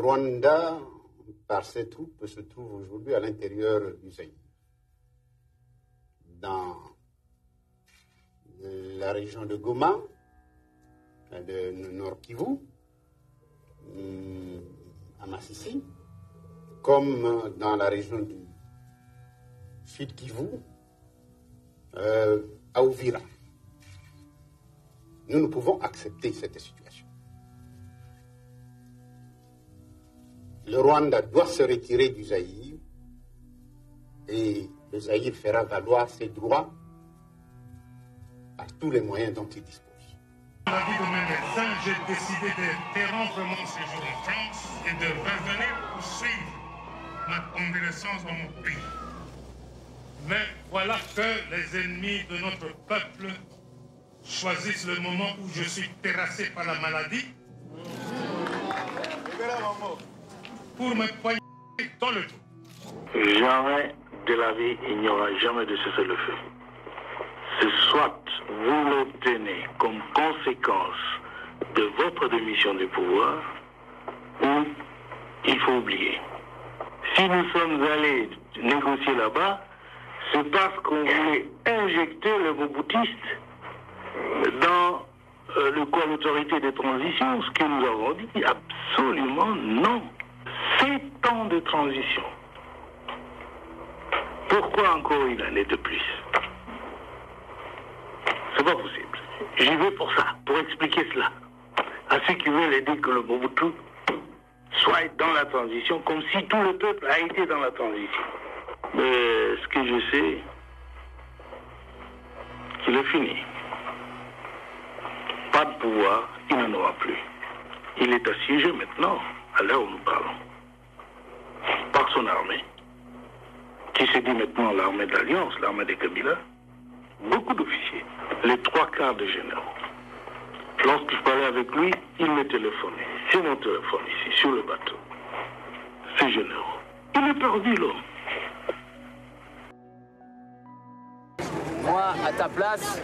Le Rwanda, par ses troupes, se trouve aujourd'hui à l'intérieur du Zaïre, dans la région de Goma, de Nord Kivu, à Massissi, comme dans la région du Sud Kivu, à Uvira. Nous ne pouvons accepter cette situation. Le Rwanda doit se retirer du Zaïre et le Zaïre fera valoir ses droits par tous les moyens dont il dispose. Dans la vie de mes médecins, j'ai décidé d'interrompre mon séjour en France et de revenir poursuivre ma convalescence dans mon pays. Mais voilà que les ennemis de notre peuple choisissent le moment où je suis terrassé par la maladie pour me poigner dans le dos. Jamais de la vie, il n'y aura jamais de cessez-le-feu. C'est soit vous l'obtenez comme conséquence de votre démission du pouvoir, ou il faut oublier. Si nous sommes allés négocier là-bas, c'est parce qu'on voulait injecter le Mobutiste dans le corps d'autorité de transition, ce que nous avons dit, absolument non. 7 ans de transition. Pourquoi encore une année de plus? C'est pas possible. J'y vais pour ça, pour expliquer cela. À ceux qui veulent aider que le Mobutu soit dans la transition, comme si tout le peuple a été dans la transition. Mais ce que je sais, qu'il est fini. Pas de pouvoir, il n'en aura plus. Il est assiégé maintenant, à l'heure où nous parlons, par son armée, qui se dit maintenant l'armée d'Alliance, l'armée des Kabila, beaucoup d'officiers, les 3/4 des généraux. Lorsque je parlais avec lui, il me téléphonait. C'est mon téléphone ici, sur le bateau. Ces généraux. Il est perdu, l'homme. Moi, à ta place,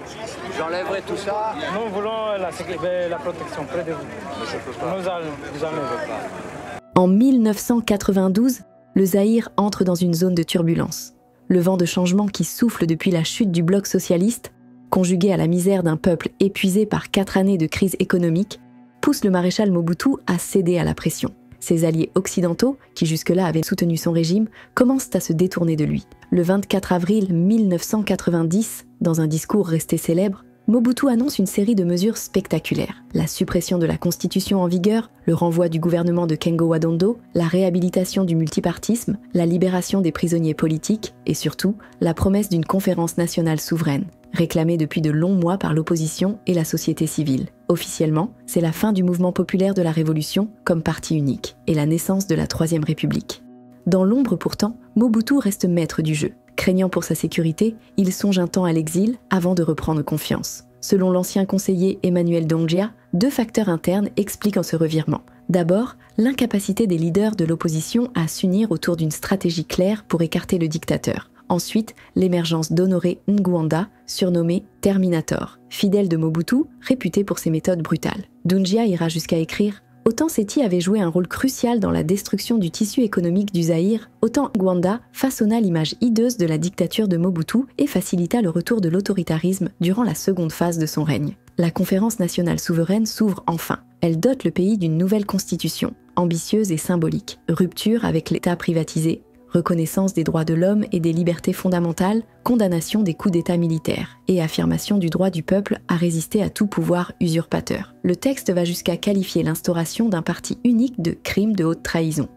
j'enlèverai tout ça. Nous voulons la protection près de vous. Nous enlèverons pas. En 1992, le Zaïre entre dans une zone de turbulence. Le vent de changement qui souffle depuis la chute du bloc socialiste, conjugué à la misère d'un peuple épuisé par 4 années de crise économique, pousse le maréchal Mobutu à céder à la pression. Ses alliés occidentaux, qui jusque-là avaient soutenu son régime, commencent à se détourner de lui. Le 24 avril 1990, dans un discours resté célèbre, Mobutu annonce une série de mesures spectaculaires. La suppression de la constitution en vigueur, le renvoi du gouvernement de Kengo Wadondo, la réhabilitation du multipartisme, la libération des prisonniers politiques et surtout, la promesse d'une conférence nationale souveraine, réclamée depuis de longs mois par l'opposition et la société civile. Officiellement, c'est la fin du mouvement populaire de la Révolution comme parti unique et la naissance de la Troisième République. Dans l'ombre pourtant, Mobutu reste maître du jeu. Craignant pour sa sécurité, il songe un temps à l'exil avant de reprendre confiance. Selon l'ancien conseiller Emmanuel Dongia, 2 facteurs internes expliquent ce revirement. D'abord, l'incapacité des leaders de l'opposition à s'unir autour d'une stratégie claire pour écarter le dictateur. Ensuite, l'émergence d'Honoré Ngouanda, surnommé Terminator, fidèle de Mobutu, réputé pour ses méthodes brutales. Dongia ira jusqu'à écrire « Autant Séti avait joué un rôle crucial dans la destruction du tissu économique du Zaïre, autant Ngouanda façonna l'image hideuse de la dictature de Mobutu et facilita le retour de l'autoritarisme durant la seconde phase de son règne. » La conférence nationale souveraine s'ouvre enfin. Elle dote le pays d'une nouvelle constitution, ambitieuse et symbolique. Rupture avec l'État privatisé, reconnaissance des droits de l'homme et des libertés fondamentales, condamnation des coups d'État militaires et affirmation du droit du peuple à résister à tout pouvoir usurpateur. Le texte va jusqu'à qualifier l'instauration d'un parti unique de crime de haute trahison.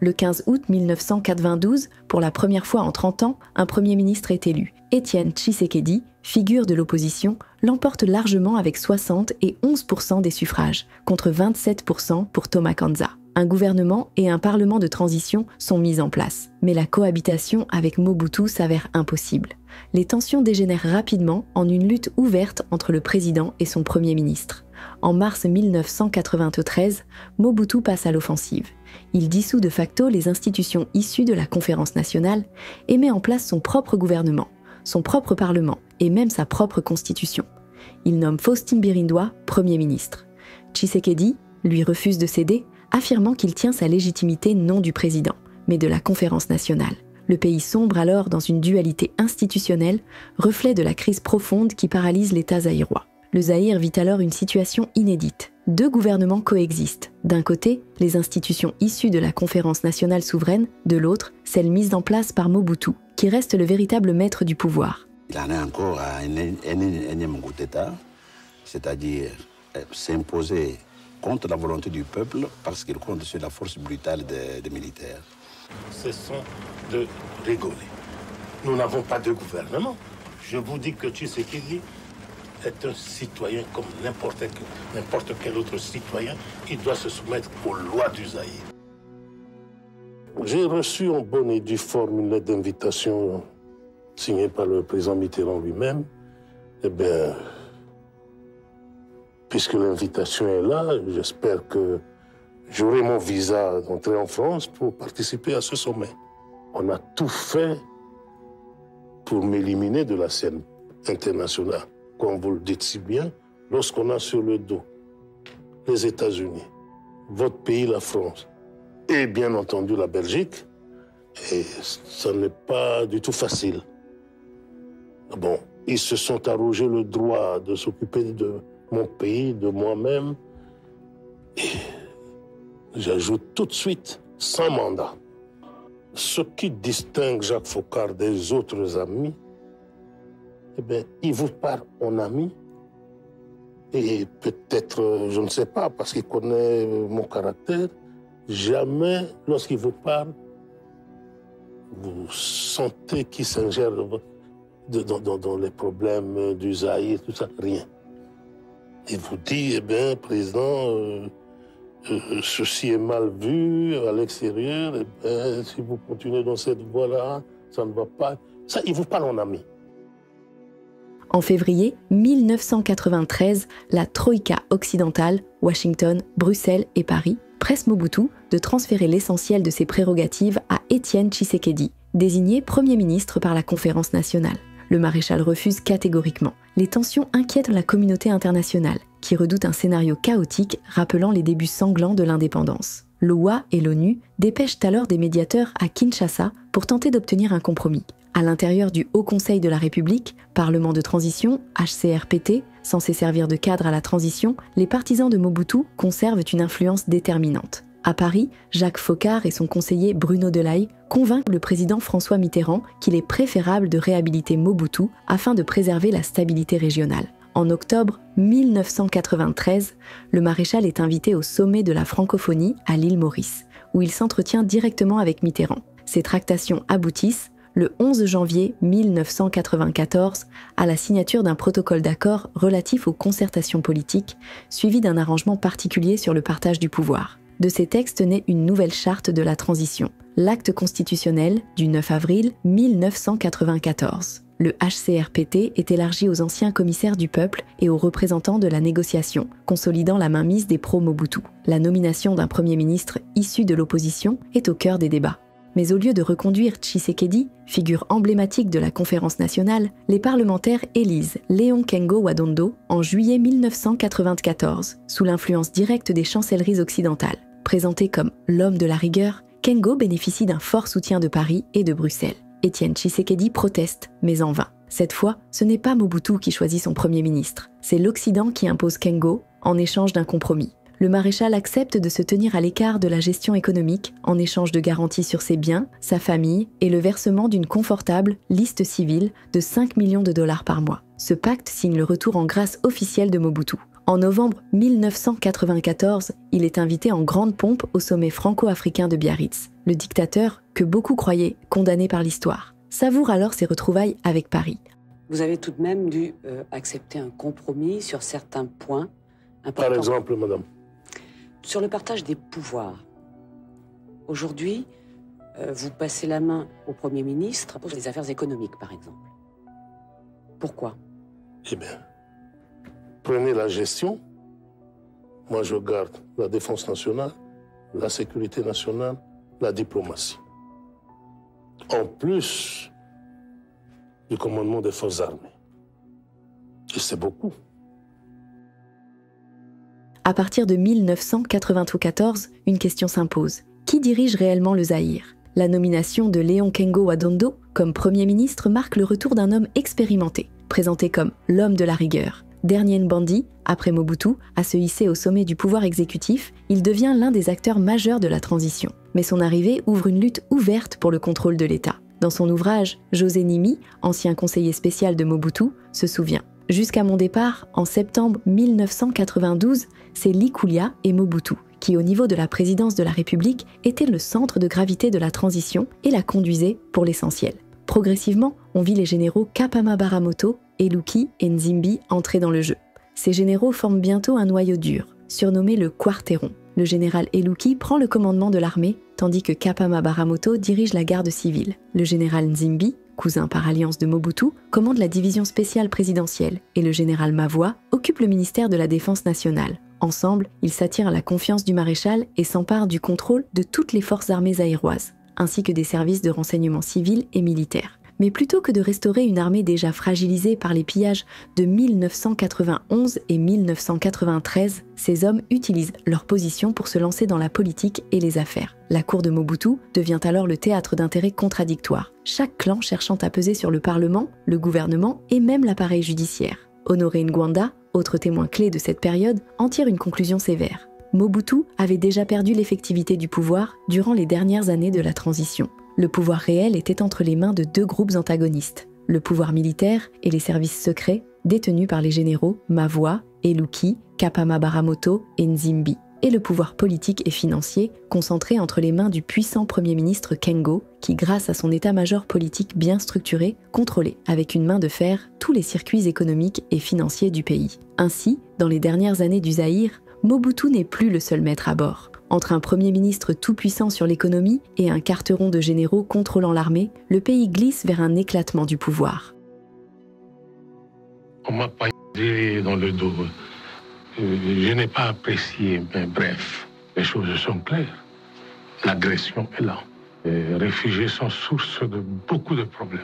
Le 15 août 1992, pour la première fois en 30 ans, un Premier ministre est élu. Étienne Tshisekedi, figure de l'opposition, l'emporte largement avec 60 et 11% des suffrages, contre 27% pour Thomas Kanza. Un gouvernement et un parlement de transition sont mis en place. Mais la cohabitation avec Mobutu s'avère impossible. Les tensions dégénèrent rapidement en une lutte ouverte entre le président et son premier ministre. En mars 1993, Mobutu passe à l'offensive. Il dissout de facto les institutions issues de la conférence nationale et met en place son propre gouvernement, son propre parlement et même sa propre constitution. Il nomme Faustin Birindwa Premier ministre. Tshisekedi lui refuse de céder, affirmant qu'il tient sa légitimité non du président, mais de la conférence nationale. Le pays sombre alors dans une dualité institutionnelle, reflet de la crise profonde qui paralyse l'État zaïrois. Le Zaïre vit alors une situation inédite. 2 gouvernements coexistent. D'un côté, les institutions issues de la conférence nationale souveraine, de l'autre, celles mises en place par Mobutu, qui reste le véritable maître du pouvoir. Il en est encore à un énième coup d'État, c'est-à-dire s'imposer contre la volonté du peuple parce qu'il compte sur la force brutale des militaires. Cessons de rigoler. Nous n'avons pas de gouvernement. Je vous dis que Tshisekedi est un citoyen comme n'importe quel autre citoyen. Il doit se soumettre aux lois du Zaïre. J'ai reçu en bonne et due forme une lettre d'invitation signée par le président Mitterrand lui-même. Eh bien, puisque l'invitation est là, j'espère que j'aurai mon visa d'entrée en France pour participer à ce sommet. On a tout fait pour m'éliminer de la scène internationale. Comme vous le dites si bien, lorsqu'on a sur le dos les États-Unis, votre pays, la France, et bien entendu la Belgique, et ça n'est pas du tout facile. Bon, ils se sont arrogés le droit de s'occuper de mon pays, de moi-même, et j'ajoute tout de suite, sans mandat. Ce qui distingue Jacques Foccart des autres amis, eh bien, il vous parle en ami, et peut-être, je ne sais pas, parce qu'il connaît mon caractère, jamais, lorsqu'il vous parle, vous sentez qu'il s'ingère dans les problèmes du Zaïre, tout ça, rien. Il vous dit, eh bien, président, ceci est mal vu à l'extérieur, eh bien, si vous continuez dans cette voie-là, ça ne va pas. Ça, il vous parle en ami. En février 1993, la Troïka occidentale, Washington, Bruxelles et Paris, presse Mobutu de transférer l'essentiel de ses prérogatives à Étienne Tshisekedi, désigné Premier ministre par la conférence nationale. Le maréchal refuse catégoriquement. Les tensions inquiètent la communauté internationale, qui redoute un scénario chaotique rappelant les débuts sanglants de l'indépendance. L'OUA et l'ONU dépêchent alors des médiateurs à Kinshasa pour tenter d'obtenir un compromis. À l'intérieur du Haut Conseil de la République, Parlement de transition, HCRPT, censé servir de cadre à la transition, les partisans de Mobutu conservent une influence déterminante. À Paris, Jacques Foccart et son conseiller Bruno Delaï convainquent le président François Mitterrand qu'il est préférable de réhabiliter Mobutu afin de préserver la stabilité régionale. En octobre 1993, le maréchal est invité au sommet de la francophonie à l'île Maurice, où il s'entretient directement avec Mitterrand. Ces tractations aboutissent, le 11 janvier 1994, à la signature d'un protocole d'accord relatif aux concertations politiques, suivi d'un arrangement particulier sur le partage du pouvoir. De ces textes naît une nouvelle charte de la transition, l'acte constitutionnel du 9 avril 1994. Le HCRPT est élargi aux anciens commissaires du peuple et aux représentants de la négociation, consolidant la mainmise des pro-Mobutu. La nomination d'un Premier ministre issu de l'opposition est au cœur des débats. Mais au lieu de reconduire Tshisekedi, figure emblématique de la conférence nationale, les parlementaires élisent Léon Kengo Wadondo en juillet 1994, sous l'influence directe des chancelleries occidentales. Présenté comme l'homme de la rigueur, Kengo bénéficie d'un fort soutien de Paris et de Bruxelles. Étienne Tshisekedi proteste, mais en vain. Cette fois, ce n'est pas Mobutu qui choisit son Premier ministre, c'est l'Occident qui impose Kengo en échange d'un compromis. Le maréchal accepte de se tenir à l'écart de la gestion économique en échange de garanties sur ses biens, sa famille et le versement d'une confortable liste civile de 5 millions de dollars par mois. Ce pacte signe le retour en grâce officiel de Mobutu. En novembre 1994, il est invité en grande pompe au sommet franco-africain de Biarritz. Le dictateur, que beaucoup croyaient condamné par l'histoire, savoure alors ses retrouvailles avec Paris. Vous avez tout de même dû accepter un compromis sur certains points importants. Par exemple, madame. Sur le partage des pouvoirs. Aujourd'hui, vous passez la main au Premier ministre pour les affaires économiques, par exemple. Pourquoi? Eh bien, prenez la gestion. Moi, je garde la défense nationale, la sécurité nationale, la diplomatie. En plus du commandement des forces armées. Et c'est beaucoup. À partir de 1994, une question s'impose. Qui dirige réellement le Zaïre ? La nomination de Léon Kengo Wadondo comme Premier ministre marque le retour d'un homme expérimenté, présenté comme l'homme de la rigueur. Dernier Nbandi, après Mobutu, à se hisser au sommet du pouvoir exécutif, il devient l'un des acteurs majeurs de la transition. Mais son arrivée ouvre une lutte ouverte pour le contrôle de l'État. Dans son ouvrage, José Nimi, ancien conseiller spécial de Mobutu, se souvient. Jusqu'à mon départ, en septembre 1992, c'est Likulia et Mobutu qui, au niveau de la présidence de la République, étaient le centre de gravité de la transition et la conduisaient pour l'essentiel. Progressivement, on vit les généraux Kapama Baramoto, Eluki et Nzimbi entrer dans le jeu. Ces généraux forment bientôt un noyau dur, surnommé le Quarteron. Le général Eluki prend le commandement de l'armée, tandis que Kapama Baramoto dirige la garde civile. Le général Nzimbi, cousin par alliance de Mobutu, commande la division spéciale présidentielle et le général Mavoa occupe le ministère de la Défense nationale. Ensemble, ils s'attirent la confiance du maréchal et s'emparent du contrôle de toutes les forces armées zaïroises, ainsi que des services de renseignement civils et militaires. Mais plutôt que de restaurer une armée déjà fragilisée par les pillages de 1991 et 1993, ces hommes utilisent leur position pour se lancer dans la politique et les affaires. La cour de Mobutu devient alors le théâtre d'intérêts contradictoires, chaque clan cherchant à peser sur le Parlement, le gouvernement et même l'appareil judiciaire. Honoré Ngwanda, autre témoin clé de cette période, en tire une conclusion sévère. Mobutu avait déjà perdu l'effectivité du pouvoir durant les dernières années de la transition. Le pouvoir réel était entre les mains de deux groupes antagonistes, le pouvoir militaire et les services secrets détenus par les généraux Mavoa, Eluki, Kapama Baramoto et Nzimbi, et le pouvoir politique et financier concentré entre les mains du puissant Premier ministre Kengo, qui, grâce à son état-major politique bien structuré, contrôlait avec une main de fer tous les circuits économiques et financiers du pays. Ainsi, dans les dernières années du Zaïre, Mobutu n'est plus le seul maître à bord. Entre un Premier ministre tout-puissant sur l'économie et un quarteron de généraux contrôlant l'armée, le pays glisse vers un éclatement du pouvoir. On m'a pas dit dans le dos. Je n'ai pas apprécié, mais bref, les choses sont claires. L'agression est là. Les réfugiés sont source de beaucoup de problèmes.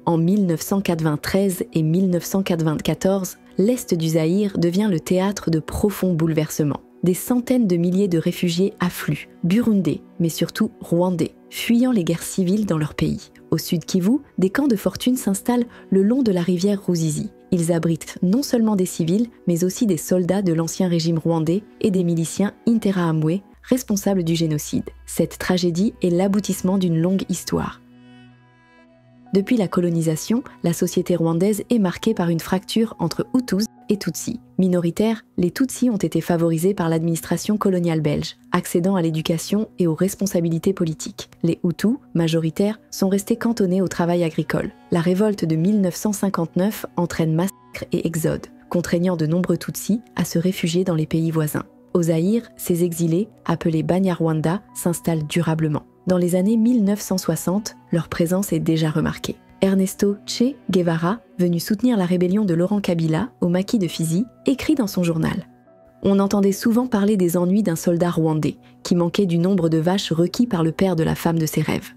En 1993 et 1994, l'Est du Zaïre devient le théâtre de profonds bouleversements. Des centaines de milliers de réfugiés affluent, burundais, mais surtout rwandais, fuyant les guerres civiles dans leur pays. Au sud Kivu, des camps de fortune s'installent le long de la rivière Ruzizi. Ils abritent non seulement des civils, mais aussi des soldats de l'ancien régime rwandais et des miliciens Interahamwe, responsables du génocide. Cette tragédie est l'aboutissement d'une longue histoire. Depuis la colonisation, la société rwandaise est marquée par une fracture entre Hutus et Tutsis. Minoritaires, les Tutsis ont été favorisés par l'administration coloniale belge, accédant à l'éducation et aux responsabilités politiques. Les Hutus, majoritaires, sont restés cantonnés au travail agricole. La révolte de 1959 entraîne massacres et exodes, contraignant de nombreux Tutsis à se réfugier dans les pays voisins. Au Zaïre, ces exilés, appelés Banyarwanda, s'installent durablement. Dans les années 1960, leur présence est déjà remarquée. Ernesto Che Guevara, venu soutenir la rébellion de Laurent Kabila au maquis de Fizi, écrit dans son journal « On entendait souvent parler des ennuis d'un soldat rwandais qui manquait du nombre de vaches requis par le père de la femme de ses rêves. »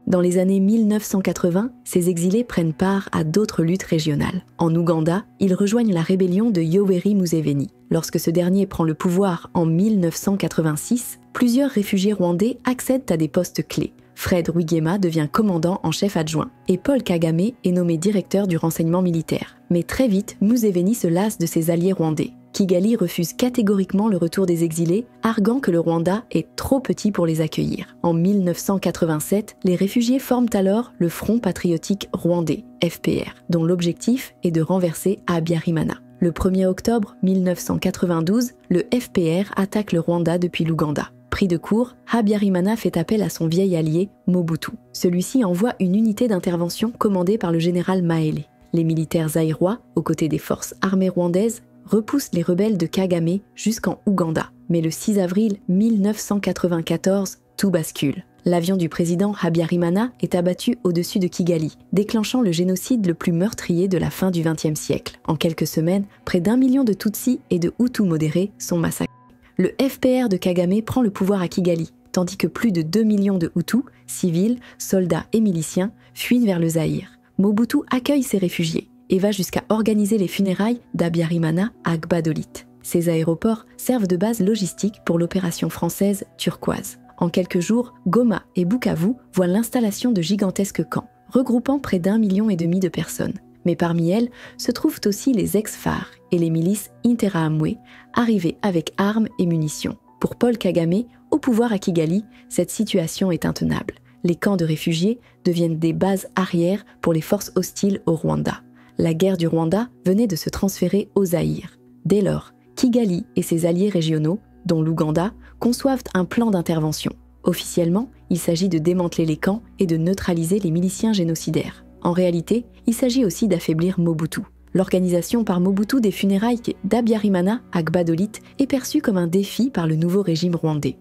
Dans les années 1980, ces exilés prennent part à d'autres luttes régionales. En Ouganda, ils rejoignent la rébellion de Yoweri Museveni. Lorsque ce dernier prend le pouvoir en 1986, plusieurs réfugiés rwandais accèdent à des postes clés. Fred Rwigema devient commandant en chef adjoint et Paul Kagame est nommé directeur du renseignement militaire. Mais très vite, Museveni se lasse de ses alliés rwandais. Kigali refuse catégoriquement le retour des exilés, arguant que le Rwanda est trop petit pour les accueillir. En 1987, les réfugiés forment alors le Front patriotique rwandais, FPR, dont l'objectif est de renverser Habyarimana. Le 1er octobre 1992, le FPR attaque le Rwanda depuis l'Ouganda. Pris de court, Habyarimana fait appel à son vieil allié, Mobutu. Celui-ci envoie une unité d'intervention commandée par le général Maele. Les militaires zaïrois, aux côtés des forces armées rwandaises, repoussent les rebelles de Kagame jusqu'en Ouganda. Mais le 6 avril 1994, tout bascule. L'avion du président Habyarimana est abattu au-dessus de Kigali, déclenchant le génocide le plus meurtrier de la fin du XXe siècle. En quelques semaines, près d'1 million de Tutsis et de Hutus modérés sont massacrés. Le FPR de Kagame prend le pouvoir à Kigali, tandis que plus de 2 millions de Hutus, civils, soldats et miliciens, fuient vers le Zaïre. Mobutu accueille ces réfugiés et va jusqu'à organiser les funérailles d'Habyarimana à Gbadolit. Ces aéroports servent de base logistique pour l'opération française Turquoise. En quelques jours, Goma et Bukavu voient l'installation de gigantesques camps, regroupant près d'1,5 million de personnes. Mais parmi elles se trouvent aussi les ex-FARC et les milices Interahamwe, arrivées avec armes et munitions. Pour Paul Kagame, au pouvoir à Kigali, cette situation est intenable. Les camps de réfugiés deviennent des bases arrières pour les forces hostiles au Rwanda. La guerre du Rwanda venait de se transférer au Zaïre. Dès lors, Kigali et ses alliés régionaux, dont l'Ouganda, conçoivent un plan d'intervention. Officiellement, il s'agit de démanteler les camps et de neutraliser les miliciens génocidaires. En réalité, il s'agit aussi d'affaiblir Mobutu. L'organisation par Mobutu des funérailles d'Abiyarimana à Gbadolit est perçue comme un défi par le nouveau régime rwandais.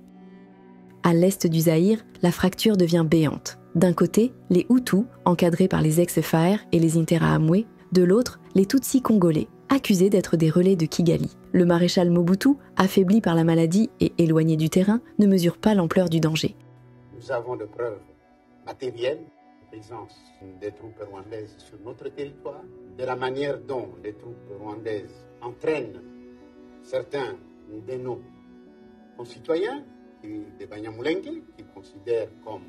À l'est du Zaïre, la fracture devient béante. D'un côté, les Hutus, encadrés par les ex-FAR et les Interahamwe, de l'autre, les Tutsis congolais, accusés d'être des relais de Kigali. Le maréchal Mobutu, affaibli par la maladie et éloigné du terrain, ne mesure pas l'ampleur du danger. Nous avons de preuves matérielles de présence des troupes rwandaises sur notre territoire, de la manière dont les troupes rwandaises entraînent certains de nos concitoyens, des Banyamulenge, qu'ils considèrent comme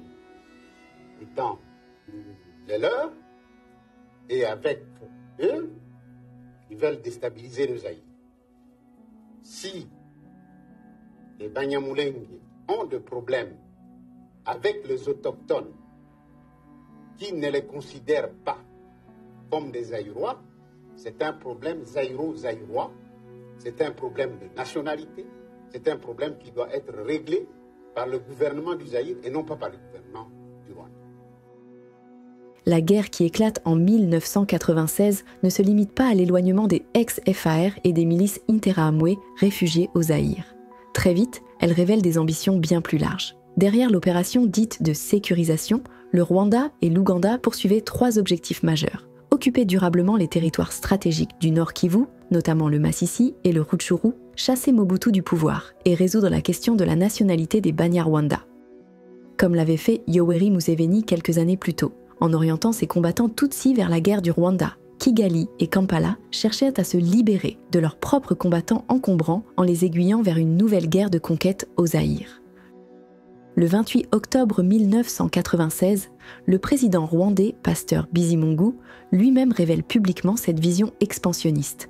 étant les leurs, et avec eux, ils veulent déstabiliser le Zaïre. Si les Banyamulenge ont des problèmes avec les autochtones qui ne les considèrent pas comme des Zaïrois, c'est un problème zaïro-zaïrois, c'est un problème de nationalité, c'est un problème qui doit être réglé par le gouvernement du Zaïre et non pas par le gouvernement du Rwanda. La guerre qui éclate en 1996 ne se limite pas à l'éloignement des ex-FAR et des milices Interahamwe réfugiées au Zaïre. Très vite, elle révèle des ambitions bien plus larges. Derrière l'opération dite de sécurisation, le Rwanda et l'Ouganda poursuivaient 3 objectifs majeurs. Occuper durablement les territoires stratégiques du Nord Kivu, notamment le Masisi et le Rutshuru, chasser Mobutu du pouvoir et résoudre la question de la nationalité des Banyarwanda. Comme l'avait fait Yoweri Museveni quelques années plus tôt, en orientant ses combattants Tutsis vers la guerre du Rwanda. Kigali et Kampala cherchaient à se libérer de leurs propres combattants encombrants en les aiguillant vers une nouvelle guerre de conquête au Zaïre. Le 28 octobre 1996, le président rwandais Pasteur Bizimungu lui-même révèle publiquement cette vision expansionniste.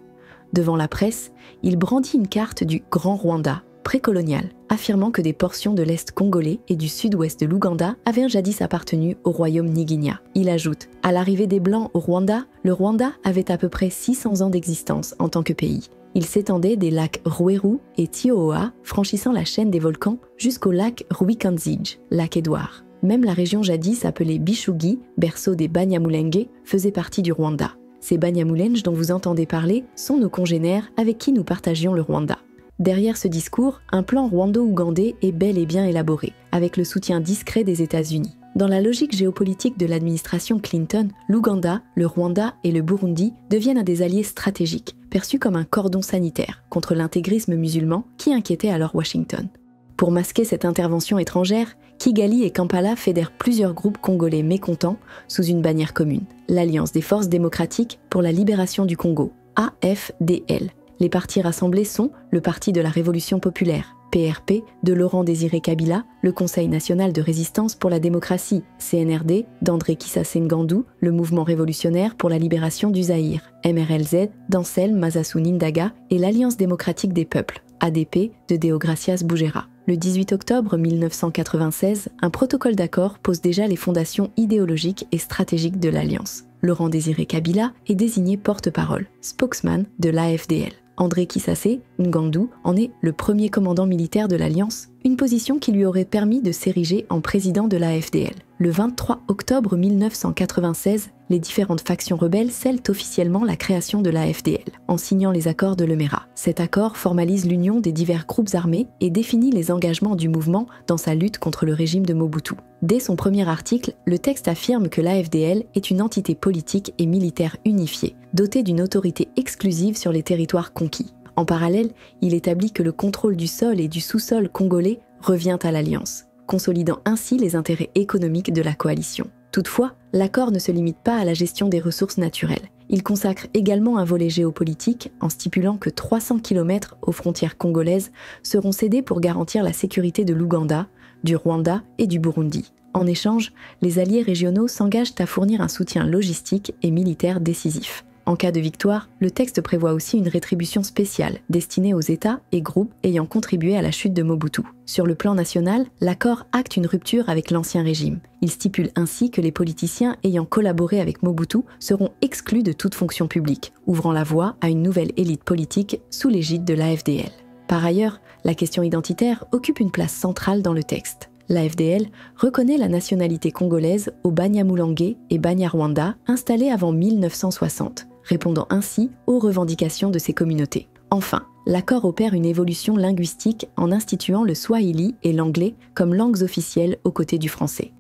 Devant la presse, il brandit une carte du Grand Rwanda, précolonial, affirmant que des portions de l'Est congolais et du sud-ouest de l'Ouganda avaient jadis appartenu au royaume Nyiginya. Il ajoute « À l'arrivée des Blancs au Rwanda, le Rwanda avait à peu près 600 ans d'existence en tant que pays. Il s'étendait des lacs Rweru et Tiohoa, franchissant la chaîne des volcans, jusqu'au lac Rwikanzige, lac Édouard. Même la région jadis appelée Bishugi, berceau des Banyamulenge, faisait partie du Rwanda. Ces Banyamulenge dont vous entendez parler sont nos congénères avec qui nous partagions le Rwanda. » Derrière ce discours, un plan rwando-ougandais est bel et bien élaboré, avec le soutien discret des États-Unis. Dans la logique géopolitique de l'administration Clinton, l'Ouganda, le Rwanda et le Burundi deviennent des alliés stratégiques, perçus comme un cordon sanitaire contre l'intégrisme musulman qui inquiétait alors Washington. Pour masquer cette intervention étrangère, Kigali et Kampala fédèrent plusieurs groupes congolais mécontents sous une bannière commune, l'Alliance des forces démocratiques pour la libération du Congo, AFDL. Les partis rassemblés sont le Parti de la Révolution populaire, PRP, de Laurent-Désiré Kabila, le Conseil national de résistance pour la démocratie, CNRD, d'André Kissasé Ngandou, le Mouvement révolutionnaire pour la libération du Zaïre, MRLZ, d'Anselme Masasouni Ndaga et l'Alliance démocratique des peuples, ADP, de Déogracias Bougera. Le 18 octobre 1996, un protocole d'accord pose déjà les fondations idéologiques et stratégiques de l'Alliance. Laurent-Désiré Kabila est désigné porte-parole, spokesman de l'AFDL. André Kissasé Ngandou en est le premier commandant militaire de l'Alliance, une position qui lui aurait permis de s'ériger en président de l'AFDL. Le 23 octobre 1996, les différentes factions rebelles scellent officiellement la création de l'AFDL, en signant les accords de Lemera. Cet accord formalise l'union des divers groupes armés et définit les engagements du mouvement dans sa lutte contre le régime de Mobutu. Dès son premier article, le texte affirme que l'AFDL est une entité politique et militaire unifiée, dotée d'une autorité exclusive sur les territoires conquis. En parallèle, il établit que le contrôle du sol et du sous-sol congolais revient à l'Alliance, consolidant ainsi les intérêts économiques de la coalition. Toutefois, l'accord ne se limite pas à la gestion des ressources naturelles. Il consacre également un volet géopolitique en stipulant que 300 km aux frontières congolaises seront cédés pour garantir la sécurité de l'Ouganda, du Rwanda et du Burundi. En échange, les alliés régionaux s'engagent à fournir un soutien logistique et militaire décisif. En cas de victoire, le texte prévoit aussi une rétribution spéciale destinée aux États et groupes ayant contribué à la chute de Mobutu. Sur le plan national, l'accord acte une rupture avec l'ancien régime. Il stipule ainsi que les politiciens ayant collaboré avec Mobutu seront exclus de toute fonction publique, ouvrant la voie à une nouvelle élite politique sous l'égide de l'AFDL. Par ailleurs, la question identitaire occupe une place centrale dans le texte. L'AFDL reconnaît la nationalité congolaise aux Banyamulenge et Banyarwanda installés avant 1960, répondant ainsi aux revendications de ces communautés. Enfin, l'accord opère une évolution linguistique en instituant le swahili et l'anglais comme langues officielles aux côtés du français.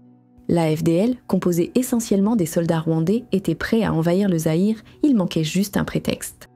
L'AFDL, composée essentiellement des soldats rwandais, était prêt à envahir le Zaïre, il manquait juste un prétexte.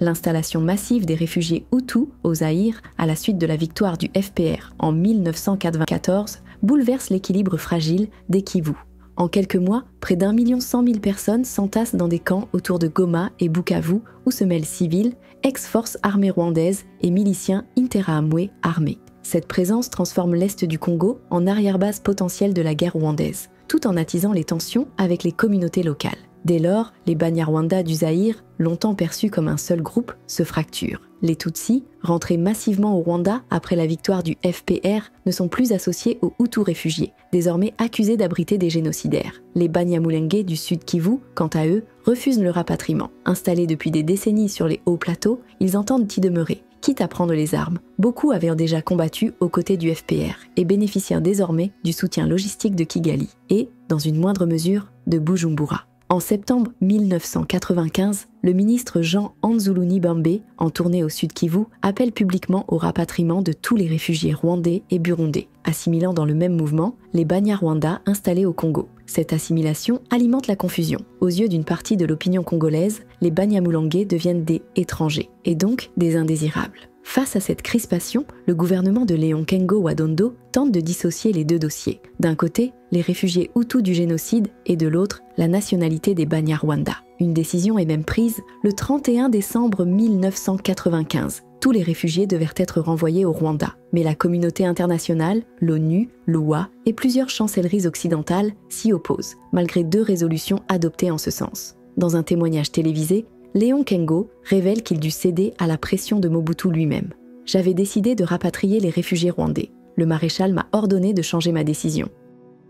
L'installation massive des réfugiés Hutus au Zaïre, à la suite de la victoire du FPR en 1994, bouleverse l'équilibre fragile des Kivu. En quelques mois, près d'1,1 million de personnes s'entassent dans des camps autour de Goma et Bukavu, où se mêlent civils, ex-forces armées rwandaises et miliciens Interahamwe armés. Cette présence transforme l'Est du Congo en arrière-base potentielle de la guerre rwandaise, tout en attisant les tensions avec les communautés locales. Dès lors, les Banyarwanda du Zaïre, longtemps perçus comme un seul groupe, se fracturent. Les Tutsis, rentrés massivement au Rwanda après la victoire du FPR, ne sont plus associés aux Hutus réfugiés, désormais accusés d'abriter des génocidaires. Les Banyamulenge du Sud Kivu, quant à eux, refusent le rapatriement. Installés depuis des décennies sur les hauts plateaux, ils entendent y demeurer, quitte à prendre les armes. Beaucoup avaient déjà combattu aux côtés du FPR et bénéficièrent désormais du soutien logistique de Kigali et, dans une moindre mesure, de Bujumbura. En septembre 1995, le ministre Jean Anzuluni Bambe, en tournée au Sud Kivu, appelle publiquement au rapatriement de tous les réfugiés rwandais et burundais, assimilant dans le même mouvement les Banyarwanda installés au Congo. Cette assimilation alimente la confusion. Aux yeux d'une partie de l'opinion congolaise, les Banyamulenge deviennent des étrangers, et donc des indésirables. Face à cette crispation, le gouvernement de Léon Kengo Wadondo tente de dissocier les deux dossiers. D'un côté, les réfugiés Hutus du génocide et de l'autre, la nationalité des Banyarwanda. Une décision est même prise le 31 décembre 1995. Tous les réfugiés devaient être renvoyés au Rwanda. Mais la communauté internationale, l'ONU, l'OUA et plusieurs chancelleries occidentales s'y opposent, malgré 2 résolutions adoptées en ce sens. Dans un témoignage télévisé, Léon Kengo révèle qu'il dut céder à la pression de Mobutu lui-même. « J'avais décidé de rapatrier les réfugiés rwandais. Le maréchal m'a ordonné de changer ma décision. »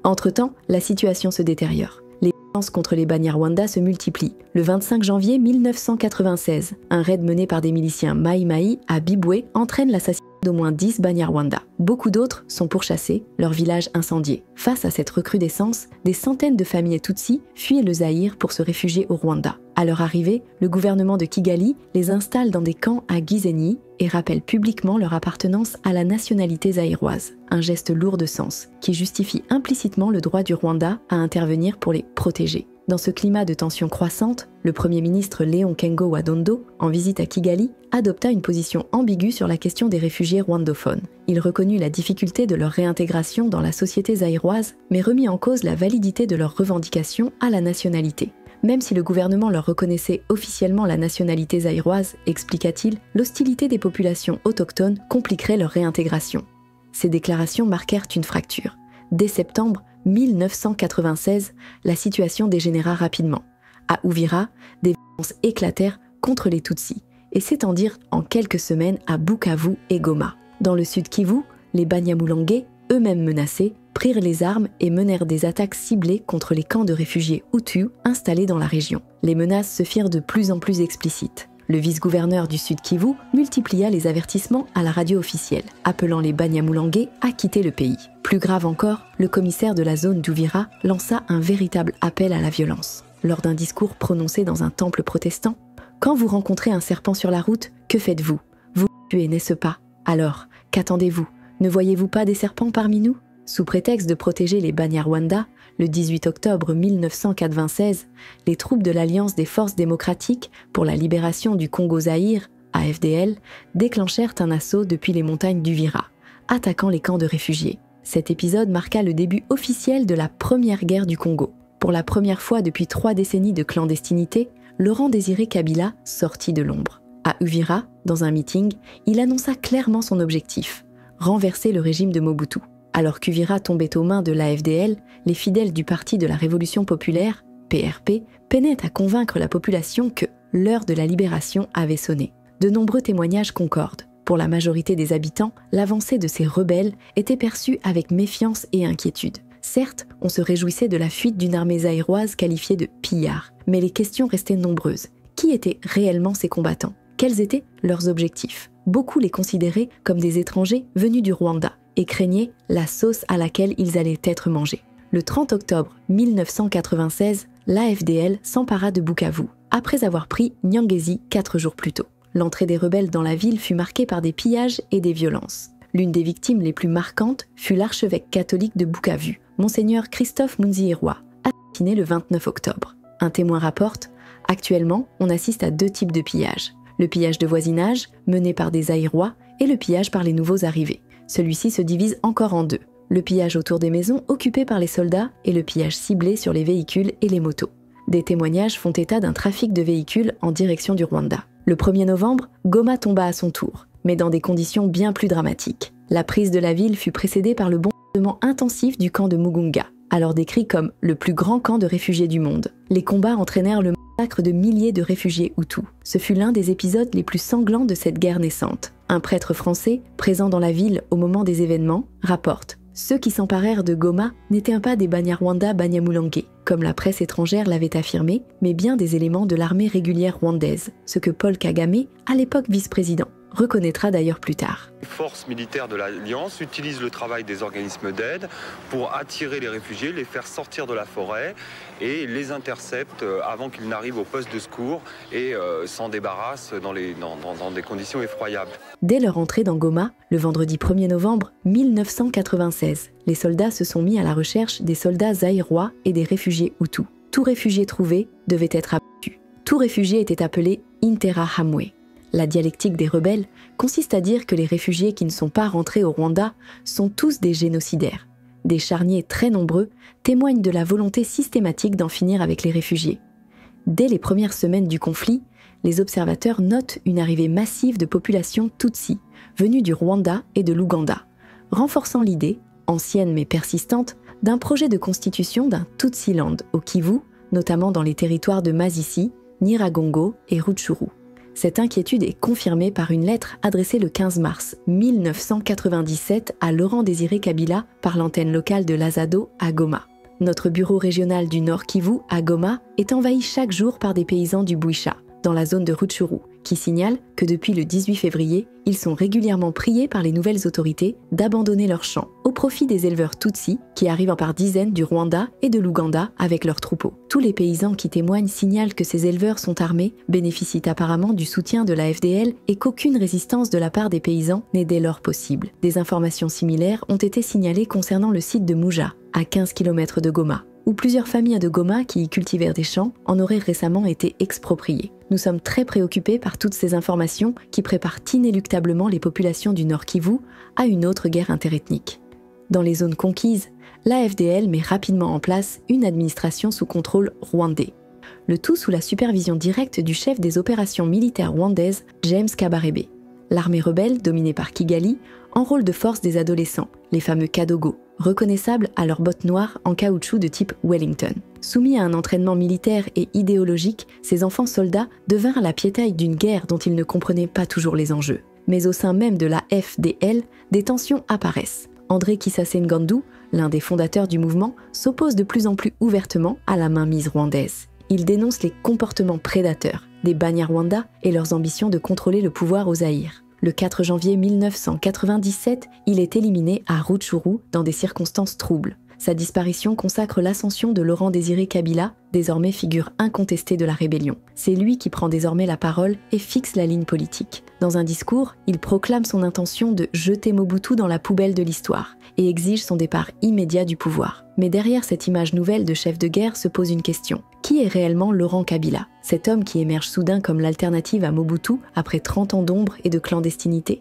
Entre-temps, la situation se détériore. Les violences contre les Banyarwanda se multiplient. Le 25 janvier 1996, un raid mené par des miliciens Maï-Maï à Biboué entraîne l'assassinat d'au moins 10 Banyarwanda. Beaucoup d'autres sont pourchassés, leur village incendié. Face à cette recrudescence, des centaines de familles Tutsis fuient le Zaïre pour se réfugier au Rwanda. À leur arrivée, le gouvernement de Kigali les installe dans des camps à Gisenyi et rappelle publiquement leur appartenance à la nationalité zaïroise. Un geste lourd de sens, qui justifie implicitement le droit du Rwanda à intervenir pour les protéger. Dans ce climat de tension croissante, le Premier ministre Léon Kengo Wadondo, en visite à Kigali, adopta une position ambiguë sur la question des réfugiés rwandophones. Il reconnut la difficulté de leur réintégration dans la société zaïroise, mais remit en cause la validité de leurs revendications à la nationalité. Même si le gouvernement leur reconnaissait officiellement la nationalité zaïroise, expliqua-t-il, l'hostilité des populations autochtones compliquerait leur réintégration. Ces déclarations marquèrent une fracture. Dès septembre 1996, la situation dégénéra rapidement. À Uvira, des violences éclatèrent contre les Tutsis et s'étendirent en quelques semaines à Bukavu et Goma. Dans le sud Kivu, les Banyamulenge, eux-mêmes menacés, prirent les armes et menèrent des attaques ciblées contre les camps de réfugiés Hutus installés dans la région. Les menaces se firent de plus en plus explicites. Le vice-gouverneur du Sud Kivu multiplia les avertissements à la radio officielle, appelant les Banyamulenge à quitter le pays. Plus grave encore, le commissaire de la zone d'Uvira lança un véritable appel à la violence. Lors d'un discours prononcé dans un temple protestant, « Quand vous rencontrez un serpent sur la route, que faites-vous? Vous tuez, n'est-ce pas? Alors, qu'attendez-vous? Ne voyez-vous pas des serpents parmi nous ?» Sous prétexte de protéger les Banyarwanda, le 18 octobre 1996, les troupes de l'Alliance des forces démocratiques pour la libération du Congo-Zaïre, AFDL, déclenchèrent un assaut depuis les montagnes d'Uvira, attaquant les camps de réfugiés. Cet épisode marqua le début officiel de la première guerre du Congo. Pour la première fois depuis 3 décennies de clandestinité, Laurent-Désiré Kabila sortit de l'ombre. À Uvira, dans un meeting, il annonça clairement son objectif, renverser le régime de Mobutu. Alors qu'Uvira tombait aux mains de l'AFDL, les fidèles du Parti de la Révolution populaire, PRP, peinaient à convaincre la population que l'heure de la libération avait sonné. De nombreux témoignages concordent. Pour la majorité des habitants, l'avancée de ces rebelles était perçue avec méfiance et inquiétude. Certes, on se réjouissait de la fuite d'une armée zaïroise qualifiée de pillard, mais les questions restaient nombreuses. Qui étaient réellement ces combattants ? Quels étaient leurs objectifs ? Beaucoup les considéraient comme des étrangers venus du Rwanda et craignaient la sauce à laquelle ils allaient être mangés. Le 30 octobre 1996, l'AFDL s'empara de Bukavu, après avoir pris Nyangezi 4 jours plus tôt. L'entrée des rebelles dans la ville fut marquée par des pillages et des violences. L'une des victimes les plus marquantes fut l'archevêque catholique de Bukavu, Monseigneur Christophe Munzihirwa, assassiné le 29 octobre. Un témoin rapporte « Actuellement, on assiste à 2 types de pillages. Le pillage de voisinage, mené par des Zaïrois, et le pillage par les nouveaux arrivés. Celui-ci se divise encore en 2. Le pillage autour des maisons occupées par les soldats et le pillage ciblé sur les véhicules et les motos. Des témoignages font état d'un trafic de véhicules en direction du Rwanda. Le 1er novembre, Goma tomba à son tour, mais dans des conditions bien plus dramatiques. La prise de la ville fut précédée par le bombardement intensif du camp de Mugunga, alors décrit comme le plus grand camp de réfugiés du monde. Les combats entraînèrent le massacre de milliers de réfugiés Hutus. Ce fut l'un des épisodes les plus sanglants de cette guerre naissante. Un prêtre français, présent dans la ville au moment des événements, rapporte « Ceux qui s'emparèrent de Goma n'étaient pas des Banyarwanda Banyamulenge, comme la presse étrangère l'avait affirmé, mais bien des éléments de l'armée régulière rwandaise, ce que Paul Kagame, à l'époque vice-président, reconnaîtra d'ailleurs plus tard. Les forces militaires de l'Alliance utilisent le travail des organismes d'aide pour attirer les réfugiés, les faire sortir de la forêt et les interceptent avant qu'ils n'arrivent au poste de secours et s'en débarrassent dans des conditions effroyables. Dès leur entrée dans Goma, le vendredi 1er novembre 1996, les soldats se sont mis à la recherche des soldats zaïrois et des réfugiés Hutus. Tout réfugié trouvé devait être abattu. Tout réfugié était appelé Interahamwe. La dialectique des rebelles consiste à dire que les réfugiés qui ne sont pas rentrés au Rwanda sont tous des génocidaires. Des charniers très nombreux témoignent de la volonté systématique d'en finir avec les réfugiés. Dès les premières semaines du conflit, les observateurs notent une arrivée massive de populations Tutsi, venues du Rwanda et de l'Ouganda, renforçant l'idée, ancienne mais persistante, d'un projet de constitution d'un Tutsiland au Kivu, notamment dans les territoires de Masisi, Nyiragongo et Rutshuru. Cette inquiétude est confirmée par une lettre adressée le 15 mars 1997 à Laurent-Désiré Kabila par l'antenne locale de l'Azado à Goma. Notre bureau régional du Nord Kivu à Goma est envahi chaque jour par des paysans du Bouicha, dans la zone de Rutshuru, qui signalent que depuis le 18 février, ils sont régulièrement priés par les nouvelles autorités d'abandonner leurs champs au profit des éleveurs Tutsi qui arrivent par dizaines du Rwanda et de l'Ouganda avec leurs troupeaux. Tous les paysans qui témoignent signalent que ces éleveurs sont armés, bénéficient apparemment du soutien de la FDL et qu'aucune résistance de la part des paysans n'est dès lors possible. Des informations similaires ont été signalées concernant le site de Mouja, à 15 km de Goma, où plusieurs familles de Goma qui y cultivèrent des champs en auraient récemment été expropriées. Nous sommes très préoccupés par toutes ces informations qui préparent inéluctablement les populations du Nord Kivu à une autre guerre interethnique. Dans les zones conquises, la FDL met rapidement en place une administration sous contrôle rwandais. Le tout sous la supervision directe du chef des opérations militaires rwandaises, James Kabarebe. L'armée rebelle, dominée par Kigali, enrôle de force des adolescents, les fameux Kadogo, reconnaissables à leurs bottes noires en caoutchouc de type Wellington. Soumis à un entraînement militaire et idéologique, ces enfants soldats devinrent la piétaille d'une guerre dont ils ne comprenaient pas toujours les enjeux. Mais au sein même de la FDL, des tensions apparaissent. André Kisase Ngandu, l'un des fondateurs du mouvement, s'oppose de plus en plus ouvertement à la mainmise rwandaise. Il dénonce les comportements prédateurs des Banyarwanda et leurs ambitions de contrôler le pouvoir au Zaïre. Le 4 janvier 1997, il est éliminé à Rutshuru dans des circonstances troubles. Sa disparition consacre l'ascension de Laurent-Désiré Kabila, désormais figure incontestée de la rébellion. C'est lui qui prend désormais la parole et fixe la ligne politique. Dans un discours, il proclame son intention de jeter Mobutu dans la poubelle de l'histoire et exige son départ immédiat du pouvoir. Mais derrière cette image nouvelle de chef de guerre se pose une question. Qui est réellement Laurent Kabila, cet homme qui émerge soudain comme l'alternative à Mobutu après 30 ans d'ombre et de clandestinité?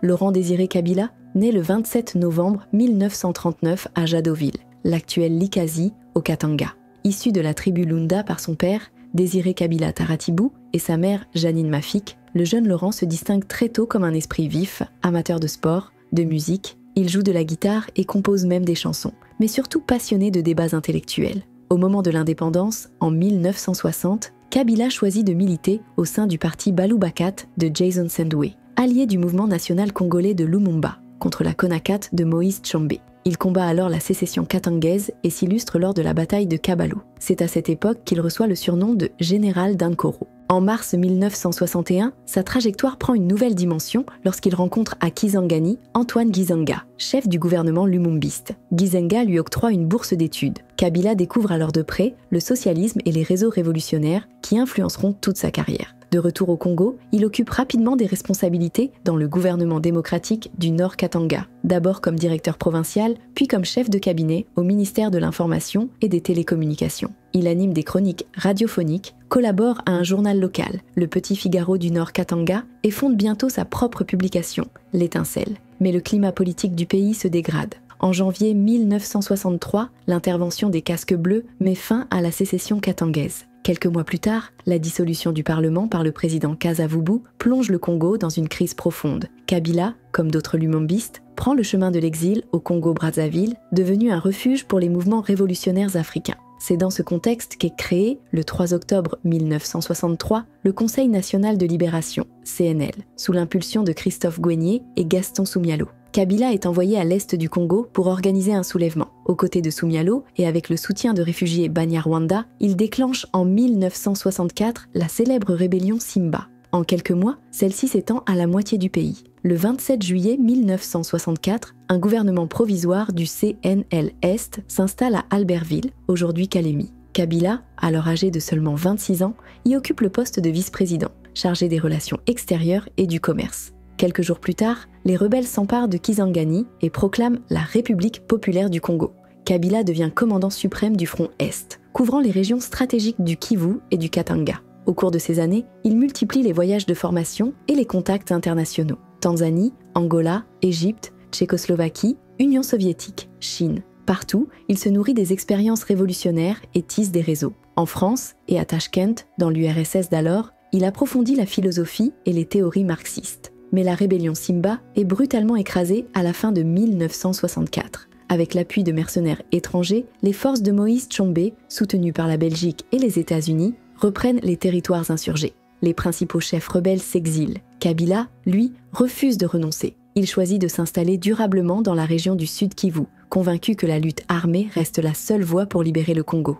Laurent-Désiré Kabila naît le 27 novembre 1939 à Jadotville. l'actuelle Likazi, au Katanga. Issu de la tribu Lunda par son père, Désiré Kabila Taratibou, et sa mère Janine Mafik, le jeune Laurent se distingue très tôt comme un esprit vif, amateur de sport, de musique. Il joue de la guitare et compose même des chansons, mais surtout passionné de débats intellectuels. Au moment de l'indépendance, en 1960, Kabila choisit de militer au sein du parti Balou-Bakat de Jason Sendwe, allié du mouvement national congolais de Lumumba, contre la Konakat de Moïse Tshombe. Il combat alors la sécession katangaise et s'illustre lors de la bataille de Kabalo. C'est à cette époque qu'il reçoit le surnom de Général d'Ankoro. En mars 1961, sa trajectoire prend une nouvelle dimension lorsqu'il rencontre à Kisangani Antoine Gizenga, chef du gouvernement lumumbiste. Gizenga lui octroie une bourse d'études. Kabila découvre alors de près le socialisme et les réseaux révolutionnaires qui influenceront toute sa carrière. De retour au Congo, il occupe rapidement des responsabilités dans le gouvernement démocratique du Nord Katanga, d'abord comme directeur provincial, puis comme chef de cabinet au ministère de l'Information et des Télécommunications. Il anime des chroniques radiophoniques, collabore à un journal local, Le Petit Figaro du Nord Katanga, et fonde bientôt sa propre publication, L'Étincelle. Mais le climat politique du pays se dégrade. En janvier 1963, l'intervention des casques bleus met fin à la sécession katangaise. Quelques mois plus tard, la dissolution du Parlement par le président Kasavubu plonge le Congo dans une crise profonde. Kabila, comme d'autres lumumbistes, prend le chemin de l'exil au Congo-Brazzaville, devenu un refuge pour les mouvements révolutionnaires africains. C'est dans ce contexte qu'est créé, le 3 octobre 1963, le Conseil national de libération, CNL, sous l'impulsion de Christophe Gouenier et Gaston Soumialo. Kabila est envoyé à l'est du Congo pour organiser un soulèvement. Aux côtés de Soumialo et avec le soutien de réfugiés Banyarwanda, il déclenche en 1964 la célèbre rébellion Simba. En quelques mois, celle-ci s'étend à la moitié du pays. Le 27 juillet 1964, un gouvernement provisoire du CNL-Est s'installe à Albertville, aujourd'hui Calémie. Kabila, alors âgé de seulement 26 ans, y occupe le poste de vice-président, chargé des relations extérieures et du commerce. Quelques jours plus tard, les rebelles s'emparent de Kisangani et proclament la République populaire du Congo. Kabila devient commandant suprême du front Est, couvrant les régions stratégiques du Kivu et du Katanga. Au cours de ces années, il multiplie les voyages de formation et les contacts internationaux. Tanzanie, Angola, Égypte, Tchécoslovaquie, Union soviétique, Chine. Partout, il se nourrit des expériences révolutionnaires et tisse des réseaux. En France et à Tachkent, dans l'URSS d'alors, il approfondit la philosophie et les théories marxistes. Mais la rébellion Simba est brutalement écrasée à la fin de 1964. Avec l'appui de mercenaires étrangers, les forces de Moïse Tshombe, soutenues par la Belgique et les États-Unis, reprennent les territoires insurgés. Les principaux chefs rebelles s'exilent. Kabila, lui, refuse de renoncer. Il choisit de s'installer durablement dans la région du Sud Kivu, convaincu que la lutte armée reste la seule voie pour libérer le Congo.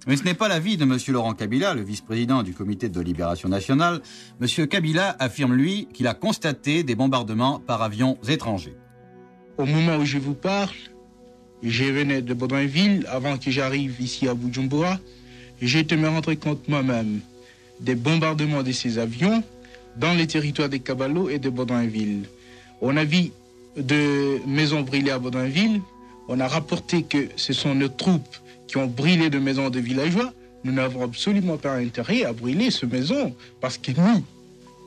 Mais ce n'est pas l'avis de M. Laurent Kabila, le vice-président du Comité de libération nationale. M. Kabila affirme, lui, qu'il a constaté des bombardements par avions étrangers. Au moment où je vous parle, je venais de Baudouinville, avant que j'arrive ici à Bujumbura, j'ai été me rendre compte moi-même des bombardements de ces avions dans les territoires de Kabalo et de Baudouinville. On a vu de maisons brûlées à Baudouinville, on a rapporté que ce sont nos troupes qui ont brûlé de maisons de villageois. Nous n'avons absolument pas intérêt à brûler ces maisons parce que nous,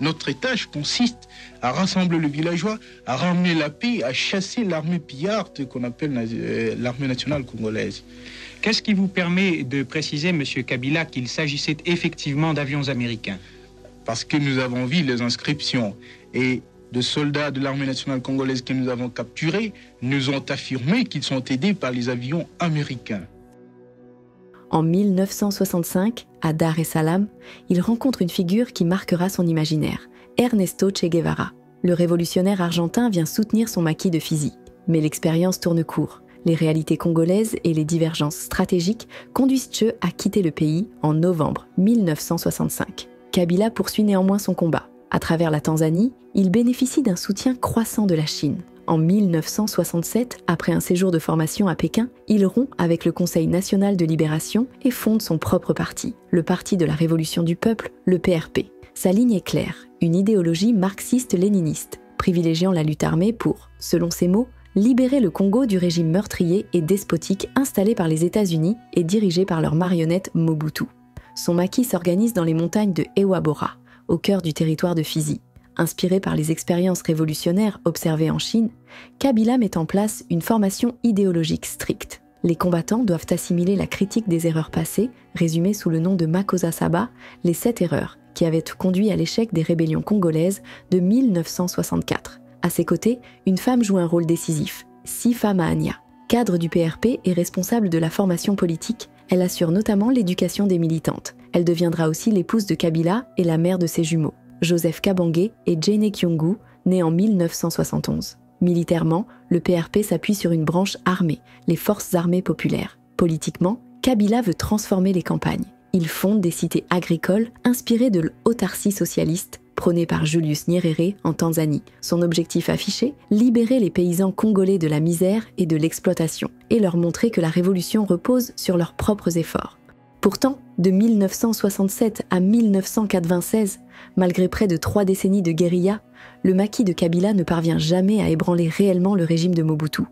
notre tâche consiste à rassembler les villageois, à ramener la paix, à chasser l'armée pillarde qu'on appelle l'armée nationale congolaise. Qu'est-ce qui vous permet de préciser, M. Kabila, qu'il s'agissait effectivement d'avions américains? Parce que nous avons vu les inscriptions et de soldats de l'armée nationale congolaise que nous avons capturés nous ont affirmé qu'ils sont aidés par les avions américains. En 1965, à Dar es Salaam, il rencontre une figure qui marquera son imaginaire, Ernesto Che Guevara. Le révolutionnaire argentin vient soutenir son maquis de Fizi. Mais l'expérience tourne court. Les réalités congolaises et les divergences stratégiques conduisent Che à quitter le pays en novembre 1965. Kabila poursuit néanmoins son combat. À travers la Tanzanie, il bénéficie d'un soutien croissant de la Chine. En 1967, après un séjour de formation à Pékin, il rompt avec le Conseil national de libération et fonde son propre parti, le Parti de la Révolution du Peuple, le PRP. Sa ligne est claire, une idéologie marxiste-léniniste, privilégiant la lutte armée pour, selon ses mots, libérer le Congo du régime meurtrier et despotique installé par les États-Unis et dirigé par leur marionnette Mobutu. Son maquis s'organise dans les montagnes de Ewabora, au cœur du territoire de Fizi. Inspiré par les expériences révolutionnaires observées en Chine, Kabila met en place une formation idéologique stricte. Les combattants doivent assimiler la critique des erreurs passées, résumée sous le nom de Makosa Saba, les 7 erreurs, qui avaient conduit à l'échec des rébellions congolaises de 1964. À ses côtés, une femme joue un rôle décisif, Sifa Mahania. Cadre du PRP et responsable de la formation politique, elle assure notamment l'éducation des militantes. Elle deviendra aussi l'épouse de Kabila et la mère de ses jumeaux, Joseph Kabangé et Jene Kyungu, nés en 1971. Militairement, le PRP s'appuie sur une branche armée, les Forces armées populaires. Politiquement, Kabila veut transformer les campagnes. Il fonde des cités agricoles inspirées de l'autarcie socialiste prônée par Julius Nyerere en Tanzanie. Son objectif affiché, libérer les paysans congolais de la misère et de l'exploitation, et leur montrer que la révolution repose sur leurs propres efforts. Pourtant, de 1967 à 1996, malgré près de 3 décennies de guérilla, le maquis de Kabila ne parvient jamais à ébranler réellement le régime de Mobutu.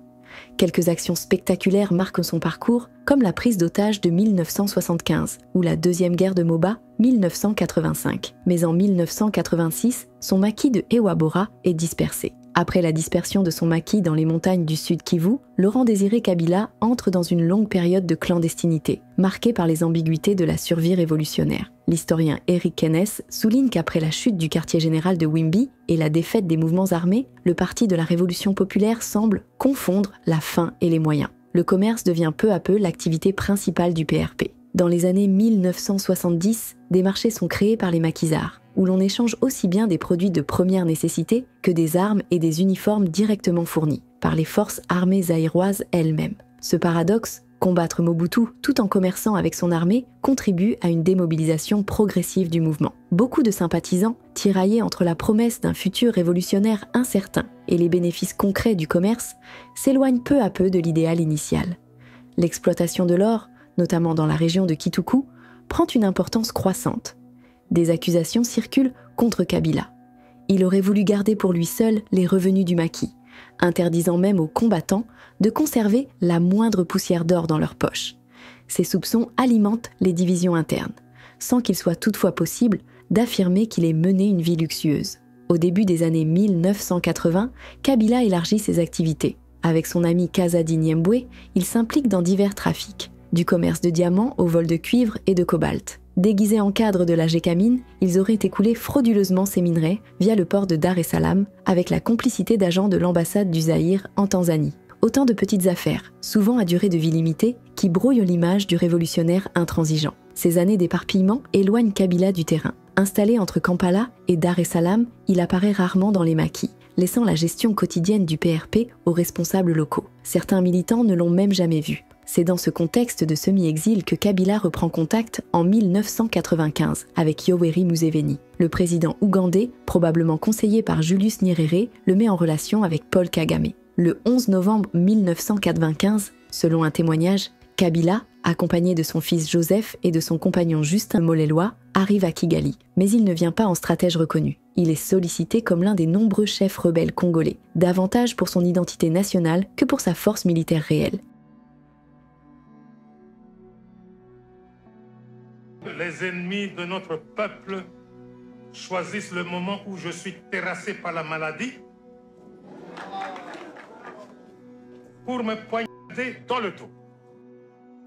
Quelques actions spectaculaires marquent son parcours, comme la prise d'otage de 1975 ou la deuxième guerre de Moba, 1985. Mais en 1986, son maquis de Ewabora est dispersé. Après la dispersion de son maquis dans les montagnes du Sud Kivu, Laurent-Désiré Kabila entre dans une longue période de clandestinité, marquée par les ambiguïtés de la survie révolutionnaire. L'historien Eric Kennes souligne qu'après la chute du quartier général de Wimbi et la défaite des mouvements armés, le parti de la Révolution populaire semble confondre la fin et les moyens. Le commerce devient peu à peu l'activité principale du PRP. Dans les années 1970, des marchés sont créés par les maquisards, où l'on échange aussi bien des produits de première nécessité que des armes et des uniformes directement fournis par les forces armées zaïroises elles-mêmes. Ce paradoxe, combattre Mobutu tout en commerçant avec son armée, contribue à une démobilisation progressive du mouvement. Beaucoup de sympathisants, tiraillés entre la promesse d'un futur révolutionnaire incertain et les bénéfices concrets du commerce, s'éloignent peu à peu de l'idéal initial. L'exploitation de l'or, notamment dans la région de Kituku, prend une importance croissante. Des accusations circulent contre Kabila. Il aurait voulu garder pour lui seul les revenus du maquis, interdisant même aux combattants de conserver la moindre poussière d'or dans leurs poches. Ces soupçons alimentent les divisions internes, sans qu'il soit toutefois possible d'affirmer qu'il ait mené une vie luxueuse. Au début des années 1980, Kabila élargit ses activités. Avec son ami Kazadi Niembwe, il s'implique dans divers trafics, du commerce de diamants au vol de cuivre et de cobalt. Déguisés en cadres de la Gécamine, ils auraient écoulé frauduleusement ces minerais via le port de Dar es Salaam avec la complicité d'agents de l'ambassade du Zaïre en Tanzanie. Autant de petites affaires, souvent à durée de vie limitée, qui brouillent l'image du révolutionnaire intransigeant. Ces années d'éparpillement éloignent Kabila du terrain. Installé entre Kampala et Dar es Salaam, il apparaît rarement dans les maquis, laissant la gestion quotidienne du PRP aux responsables locaux. Certains militants ne l'ont même jamais vu. C'est dans ce contexte de semi-exil que Kabila reprend contact en 1995 avec Yoweri Museveni. Le président ougandais, probablement conseillé par Julius Nyerere, le met en relation avec Paul Kagame. Le 11 novembre 1995, selon un témoignage, Kabila, accompagné de son fils Joseph et de son compagnon Justin Molelwa, arrive à Kigali. Mais il ne vient pas en stratège reconnu. Il est sollicité comme l'un des nombreux chefs rebelles congolais, davantage pour son identité nationale que pour sa force militaire réelle. Les ennemis de notre peuple choisissent le moment où je suis terrassé par la maladie pour me poignarder dans le dos.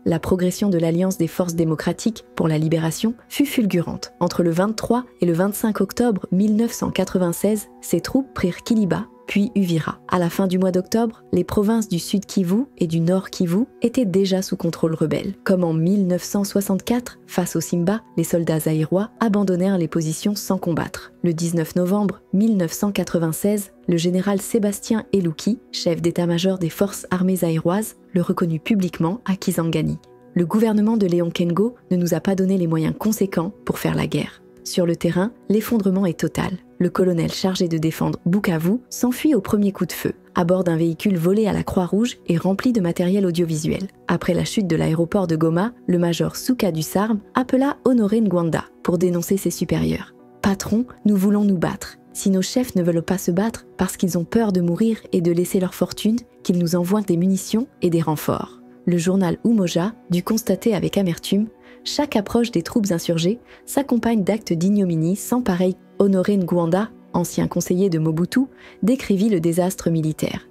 La progression de l'Alliance des forces démocratiques pour la libération fut fulgurante. Entre le 23 et le 25 octobre 1996, ses troupes prirent Kiliba, puis Uvira. À la fin du mois d'octobre, les provinces du Sud Kivu et du Nord Kivu étaient déjà sous contrôle rebelle. Comme en 1964, face au Simba, les soldats zaïrois abandonnèrent les positions sans combattre. Le 19 novembre 1996, le général Sébastien Elouki, chef d'état-major des forces armées zaïroises, le reconnut publiquement à Kisangani. Le gouvernement de Léon Kengo ne nous a pas donné les moyens conséquents pour faire la guerre. Sur le terrain, l'effondrement est total. Le colonel chargé de défendre Bukavu s'enfuit au premier coup de feu, à bord d'un véhicule volé à la Croix-Rouge et rempli de matériel audiovisuel. Après la chute de l'aéroport de Goma, le major Souka Dussarme appela Honoré Ngwanda pour dénoncer ses supérieurs. « Patron, nous voulons nous battre. Si nos chefs ne veulent pas se battre parce qu'ils ont peur de mourir et de laisser leur fortune, qu'ils nous envoient des munitions et des renforts. » Le journal Umoja dut constater avec amertume: chaque approche des troupes insurgées s'accompagne d'actes d'ignominie sans pareil. Honoré Ngwanda ancien conseiller de Mobutu, décrivit le désastre militaire.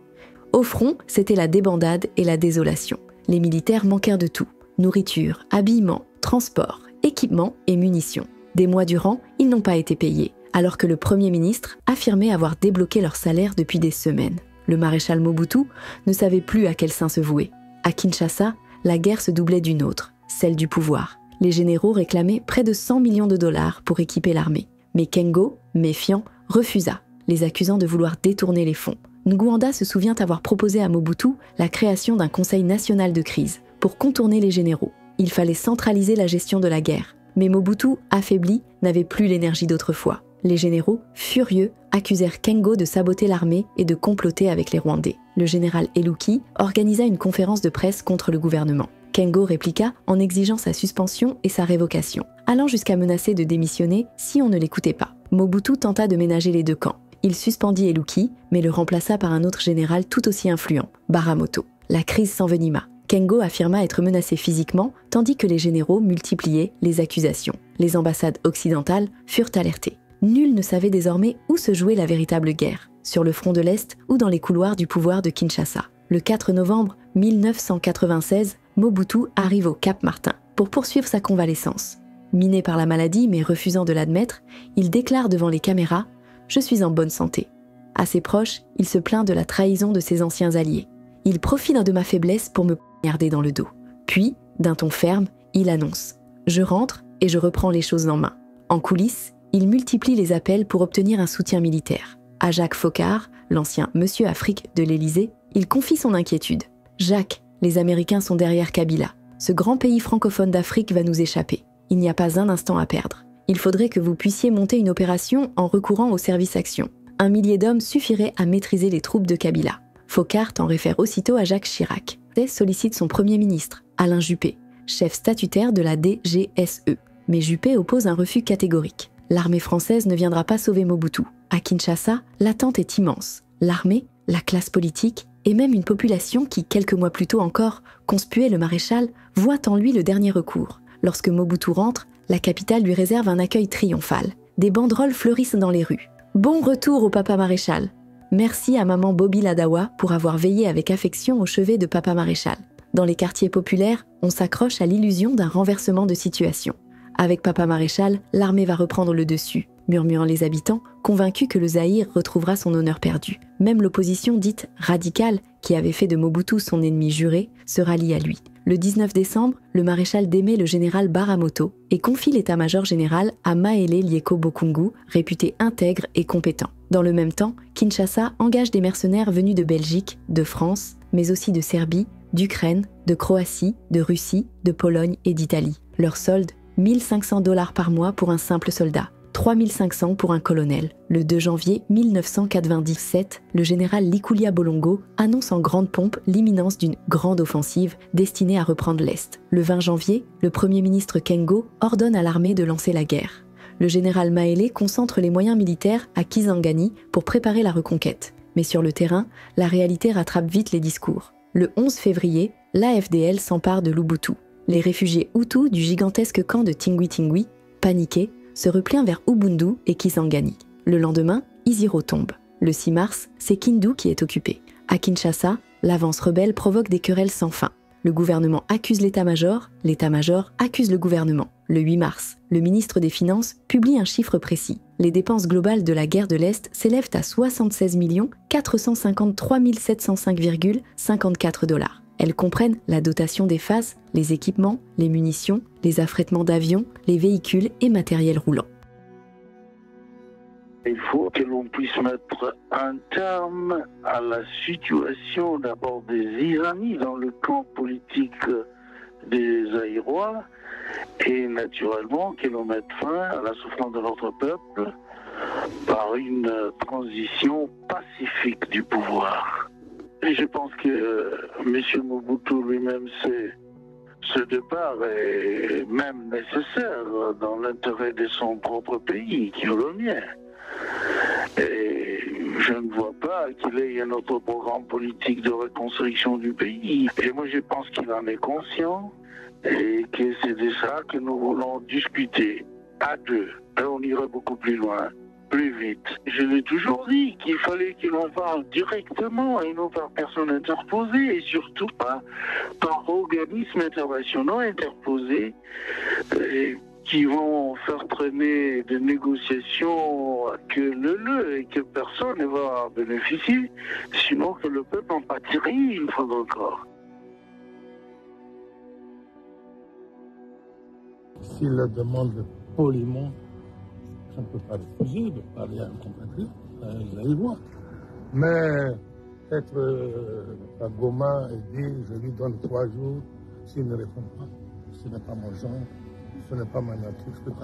Au front, c'était la débandade et la désolation. Les militaires manquèrent de tout. Nourriture, habillement, transport, équipement et munitions. Des mois durant, ils n'ont pas été payés, alors que le Premier ministre affirmait avoir débloqué leur salaire depuis des semaines. Le maréchal Mobutu ne savait plus à quel saint se vouer. À Kinshasa, la guerre se doublait d'une autre, celle du pouvoir. Les généraux réclamaient près de 100 millions de dollars pour équiper l'armée. Mais Kengo, méfiant, refusa, les accusant de vouloir détourner les fonds. Ngouanda se souvient avoir proposé à Mobutu la création d'un conseil national de crise pour contourner les généraux. Il fallait centraliser la gestion de la guerre. Mais Mobutu, affaibli, n'avait plus l'énergie d'autrefois. Les généraux, furieux, accusèrent Kengo de saboter l'armée et de comploter avec les Rwandais. Le général Eluki organisa une conférence de presse contre le gouvernement. Kengo répliqua en exigeant sa suspension et sa révocation, allant jusqu'à menacer de démissionner si on ne l'écoutait pas. Mobutu tenta de ménager les deux camps. Il suspendit Eluki, mais le remplaça par un autre général tout aussi influent, Baramoto. La crise s'envenima. Kengo affirma être menacé physiquement, tandis que les généraux multipliaient les accusations. Les ambassades occidentales furent alertées. Nul ne savait désormais où se jouait la véritable guerre, sur le front de l'Est ou dans les couloirs du pouvoir de Kinshasa. Le 4 novembre 1996, Mobutu arrive au Cap Martin pour poursuivre sa convalescence. Miné par la maladie mais refusant de l'admettre, il déclare devant les caméras « Je suis en bonne santé ». À ses proches, il se plaint de la trahison de ses anciens alliés. Il profite de ma faiblesse pour me poignarder dans le dos. Puis, d'un ton ferme, il annonce « Je rentre et je reprends les choses en main ». En coulisses, il multiplie les appels pour obtenir un soutien militaire. À Jacques Foccart, l'ancien Monsieur Afrique de l'Élysée, il confie son inquiétude. « Jacques, les Américains sont derrière Kabila. Ce grand pays francophone d'Afrique va nous échapper. Il n'y a pas un instant à perdre. Il faudrait que vous puissiez monter une opération en recourant au service action. 1 millier d'hommes suffirait à maîtriser les troupes de Kabila. » Foccart en réfère aussitôt à Jacques Chirac. Il sollicite son Premier ministre, Alain Juppé, chef statutaire de la DGSE. Mais Juppé oppose un refus catégorique. L'armée française ne viendra pas sauver Mobutu. À Kinshasa, l'attente est immense. L'armée, la classe politique et même une population qui, quelques mois plus tôt encore, conspuait le maréchal, voit en lui le dernier recours. Lorsque Mobutu rentre, la capitale lui réserve un accueil triomphal. Des banderoles fleurissent dans les rues. « Bon retour au papa maréchal !» Merci à maman Bobby Ladawa pour avoir veillé avec affection au chevet de papa maréchal. Dans les quartiers populaires, on s'accroche à l'illusion d'un renversement de situation. Avec papa maréchal, l'armée va reprendre le dessus, murmurent les habitants, convaincus que le Zaïre retrouvera son honneur perdu. Même l'opposition dite radicale, qui avait fait de Mobutu son ennemi juré, se rallie à lui. Le 19 décembre, le maréchal démet le général Baramoto et confie l'état-major général à Maele Lieko Bokungu, réputé intègre et compétent. Dans le même temps, Kinshasa engage des mercenaires venus de Belgique, de France, mais aussi de Serbie, d'Ukraine, de Croatie, de Russie, de Pologne et d'Italie. Leur solde, 1 500 $ par mois pour un simple soldat, 3 500 pour un colonel. Le 2 janvier 1997, le général Likulia Bolongo annonce en grande pompe l'imminence d'une grande offensive destinée à reprendre l'Est. Le 20 janvier, le Premier ministre Kengo ordonne à l'armée de lancer la guerre. Le général Maele concentre les moyens militaires à Kisangani pour préparer la reconquête. Mais sur le terrain, la réalité rattrape vite les discours. Le 11 février, l'AFDL s'empare de Lubutu. Les réfugiés Hutus du gigantesque camp de Tingui-Tingui, paniqués, se replient vers Ubundu et Kisangani. Le lendemain, Isiro tombe. Le 6 mars, c'est Kindu qui est occupé. À Kinshasa, l'avance rebelle provoque des querelles sans fin. Le gouvernement accuse l'état-major accuse le gouvernement. Le 8 mars, le ministre des Finances publie un chiffre précis. Les dépenses globales de la guerre de l'Est s'élèvent à 76 453 705,54 $. Elles comprennent la dotation des phases, les équipements, les munitions, les affrètements d'avions, les véhicules et matériel roulant. Il faut que l'on puisse mettre un terme à la situation d'abord des Iraniens dans le camp politique des Zaïrois et naturellement que l'on mette fin à la souffrance de notre peuple par une transition pacifique du pouvoir. Et je pense que M. Mobutu lui-même sait ce départ est même nécessaire dans l'intérêt de son propre pays, qui est le mien. Et je ne vois pas qu'il ait un autre programme politique de reconstruction du pays. Et moi, je pense qu'il en est conscient et que c'est de ça que nous voulons discuter à deux. Et on irait beaucoup plus loin. plus vite. Je l'ai toujours dit qu'il fallait que l'on parle directement et non par personne interposée et surtout pas par organismes internationaux interposés qui vont faire traîner des négociations que et que personne ne va bénéficier, sinon que le peuple en pâtirait une fois encore. S'il le demande poliment, je ne peux pas refuser de parler à un compatriote, vous allez voir. Mais être à Goma et dire je lui donne 3 jours, s'il ne répond pas, ce n'est pas mon genre, ce n'est pas ma nature. Je peux pas.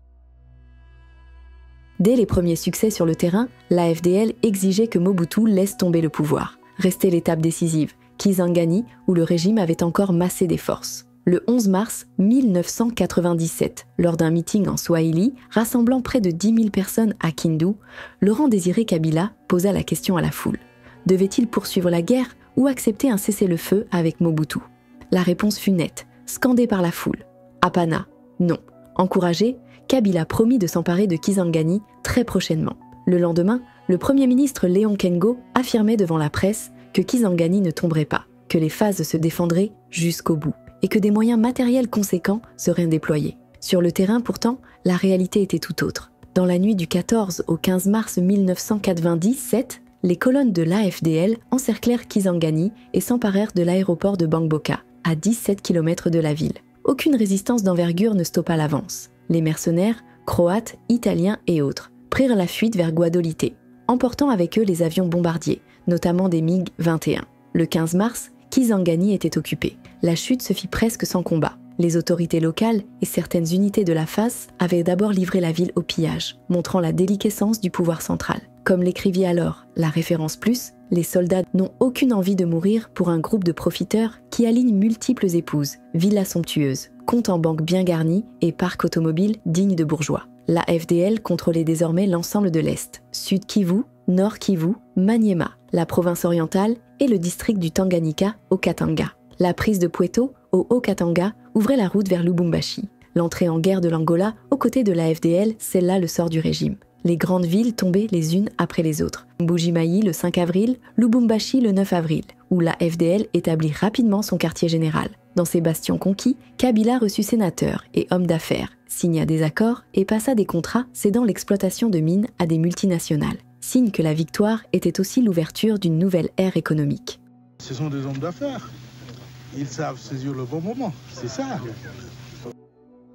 Dès les premiers succès sur le terrain, l'AFDL exigeait que Mobutu laisse tomber le pouvoir. Restait l'étape décisive, Kisangani, où le régime avait encore massé des forces. Le 11 mars 1997, lors d'un meeting en Swahili, rassemblant près de 10 000 personnes à Kindu, Laurent-Désiré Kabila posa la question à la foule. Devait-il poursuivre la guerre ou accepter un cessez-le-feu avec Mobutu ? La réponse fut nette, scandée par la foule. Apana, non. Encouragé, Kabila promit de s'emparer de Kisangani très prochainement. Le lendemain, le Premier ministre Léon Kengo affirmait devant la presse que Kisangani ne tomberait pas, que les phases se défendraient jusqu'au bout, et que des moyens matériels conséquents seraient déployés. Sur le terrain, pourtant, la réalité était tout autre. Dans la nuit du 14 au 15 mars 1997, les colonnes de l'AFDL encerclèrent Kisangani et s'emparèrent de l'aéroport de Bangboka, à 17 km de la ville. Aucune résistance d'envergure ne stoppa l'avance. Les mercenaires, croates, italiens et autres, prirent la fuite vers Guadolité, emportant avec eux les avions bombardiers, notamment des MiG-21. Le 15 mars, Kisangani était occupé. La chute se fit presque sans combat. Les autorités locales et certaines unités de la FAS avaient d'abord livré la ville au pillage, montrant la déliquescence du pouvoir central. Comme l'écrivit alors la référence plus, les soldats n'ont aucune envie de mourir pour un groupe de profiteurs qui alignent multiples épouses, villas somptueuses, comptes en banque bien garnis et parcs automobiles dignes de bourgeois. La FDL contrôlait désormais l'ensemble de l'Est, Sud Kivu, Nord Kivu, Maniema, la province orientale et le district du Tanganyika au Katanga. La prise de Pweto, au Haut-Katanga, ouvrait la route vers Lubumbashi. L'entrée en guerre de l'Angola, aux côtés de la FDL, scella le sort du régime. Les grandes villes tombaient les unes après les autres. Mbuji-Mayi le 5 avril, Lubumbashi le 9 avril, où la FDL établit rapidement son quartier général. Dans ces bastions conquis, Kabila reçut sénateur et homme d'affaires, signa des accords et passa des contrats cédant l'exploitation de mines à des multinationales. Signe que la victoire était aussi l'ouverture d'une nouvelle ère économique. Ce sont des hommes d'affaires. Ils savent saisir le bon moment, c'est ça.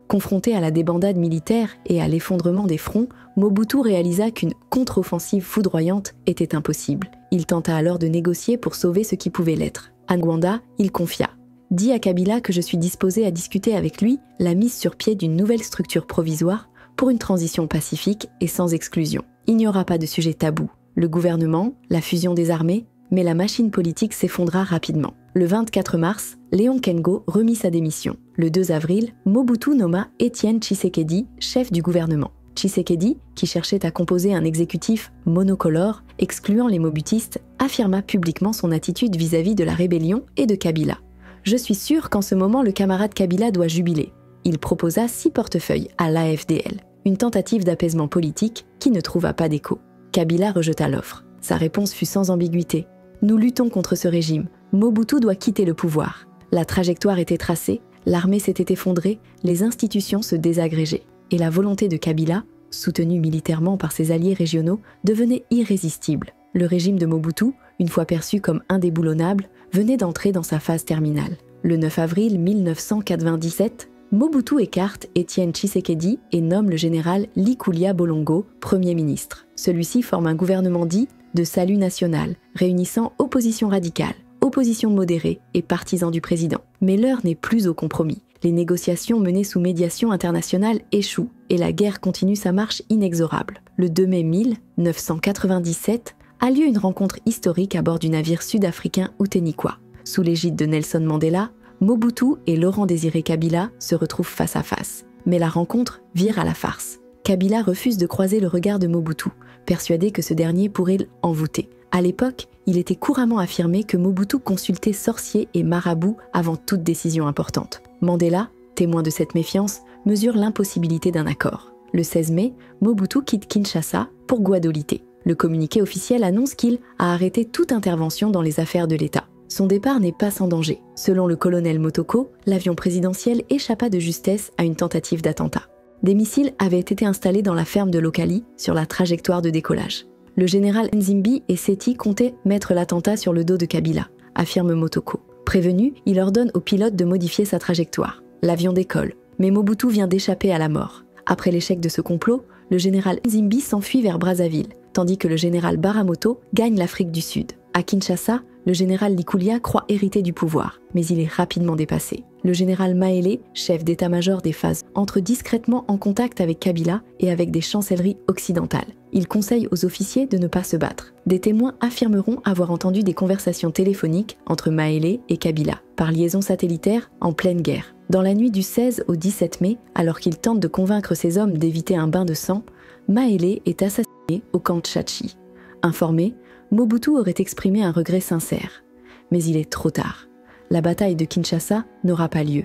Confronté à la débandade militaire et à l'effondrement des fronts, Mobutu réalisa qu'une contre-offensive foudroyante était impossible. Il tenta alors de négocier pour sauver ce qui pouvait l'être. À Ngwanda, il confia « Dis à Kabila que je suis disposé à discuter avec lui la mise sur pied d'une nouvelle structure provisoire pour une transition pacifique et sans exclusion. Il n'y aura pas de sujet tabou. Le gouvernement, la fusion des armées, mais la machine politique s'effondra rapidement. Le 24 mars, Léon Kengo remit sa démission. Le 2 avril, Mobutu nomma Étienne Tshisekedi chef du gouvernement. Tshisekedi, qui cherchait à composer un exécutif monocolore, excluant les mobutistes, affirma publiquement son attitude vis-à-vis de la rébellion et de Kabila. « Je suis sûr qu'en ce moment le camarade Kabila doit jubiler. » Il proposa 6 portefeuilles à l'AFDL, une tentative d'apaisement politique qui ne trouva pas d'écho. Kabila rejeta l'offre. Sa réponse fut sans ambiguïté. « Nous luttons contre ce régime. Mobutu doit quitter le pouvoir. » La trajectoire était tracée, l'armée s'était effondrée, les institutions se désagrégeaient. Et la volonté de Kabila, soutenue militairement par ses alliés régionaux, devenait irrésistible. Le régime de Mobutu, une fois perçu comme indéboulonnable, venait d'entrer dans sa phase terminale. Le 9 avril 1997, Mobutu écarte Étienne Tshisekedi et nomme le général Likulia Bolongo Premier ministre. Celui-ci forme un gouvernement dit de salut national, réunissant opposition radicale, opposition modérée et partisans du président. Mais l'heure n'est plus au compromis. Les négociations menées sous médiation internationale échouent et la guerre continue sa marche inexorable. Le 2 mai 1997 a lieu une rencontre historique à bord du navire sud-africain Outeniqua. Sous l'égide de Nelson Mandela, Mobutu et Laurent-Désiré Kabila se retrouvent face à face. Mais la rencontre vire à la farce. Kabila refuse de croiser le regard de Mobutu, persuadé que ce dernier pourrait l'envoûter. À l'époque, il était couramment affirmé que Mobutu consultait sorciers et marabouts avant toute décision importante. Mandela, témoin de cette méfiance, mesure l'impossibilité d'un accord. Le 16 mai, Mobutu quitte Kinshasa pour Guadolité. Le communiqué officiel annonce qu'il a arrêté toute intervention dans les affaires de l'État. Son départ n'est pas sans danger. Selon le colonel Motoko, l'avion présidentiel échappa de justesse à une tentative d'attentat. Des missiles avaient été installés dans la ferme de Lokali sur la trajectoire de décollage. Le général Nzimbi et Seti comptaient mettre l'attentat sur le dos de Kabila, affirme Motoko. Prévenu, il ordonne au pilote de modifier sa trajectoire. L'avion décolle, mais Mobutu vient d'échapper à la mort. Après l'échec de ce complot, le général Nzimbi s'enfuit vers Brazzaville, tandis que le général Baramoto gagne l'Afrique du Sud. À Kinshasa, le général Likulia croit hériter du pouvoir, mais il est rapidement dépassé. Le général Maélé, chef d'état-major des phases, entre discrètement en contact avec Kabila et avec des chancelleries occidentales. Il conseille aux officiers de ne pas se battre. Des témoins affirmeront avoir entendu des conversations téléphoniques entre Maélé et Kabila, par liaison satellitaire en pleine guerre. Dans la nuit du 16 au 17 mai, alors qu'il tente de convaincre ses hommes d'éviter un bain de sang, Maélé est assassiné au camp Tchachi. Informé, Mobutu aurait exprimé un regret sincère. Mais il est trop tard. La bataille de Kinshasa n'aura pas lieu.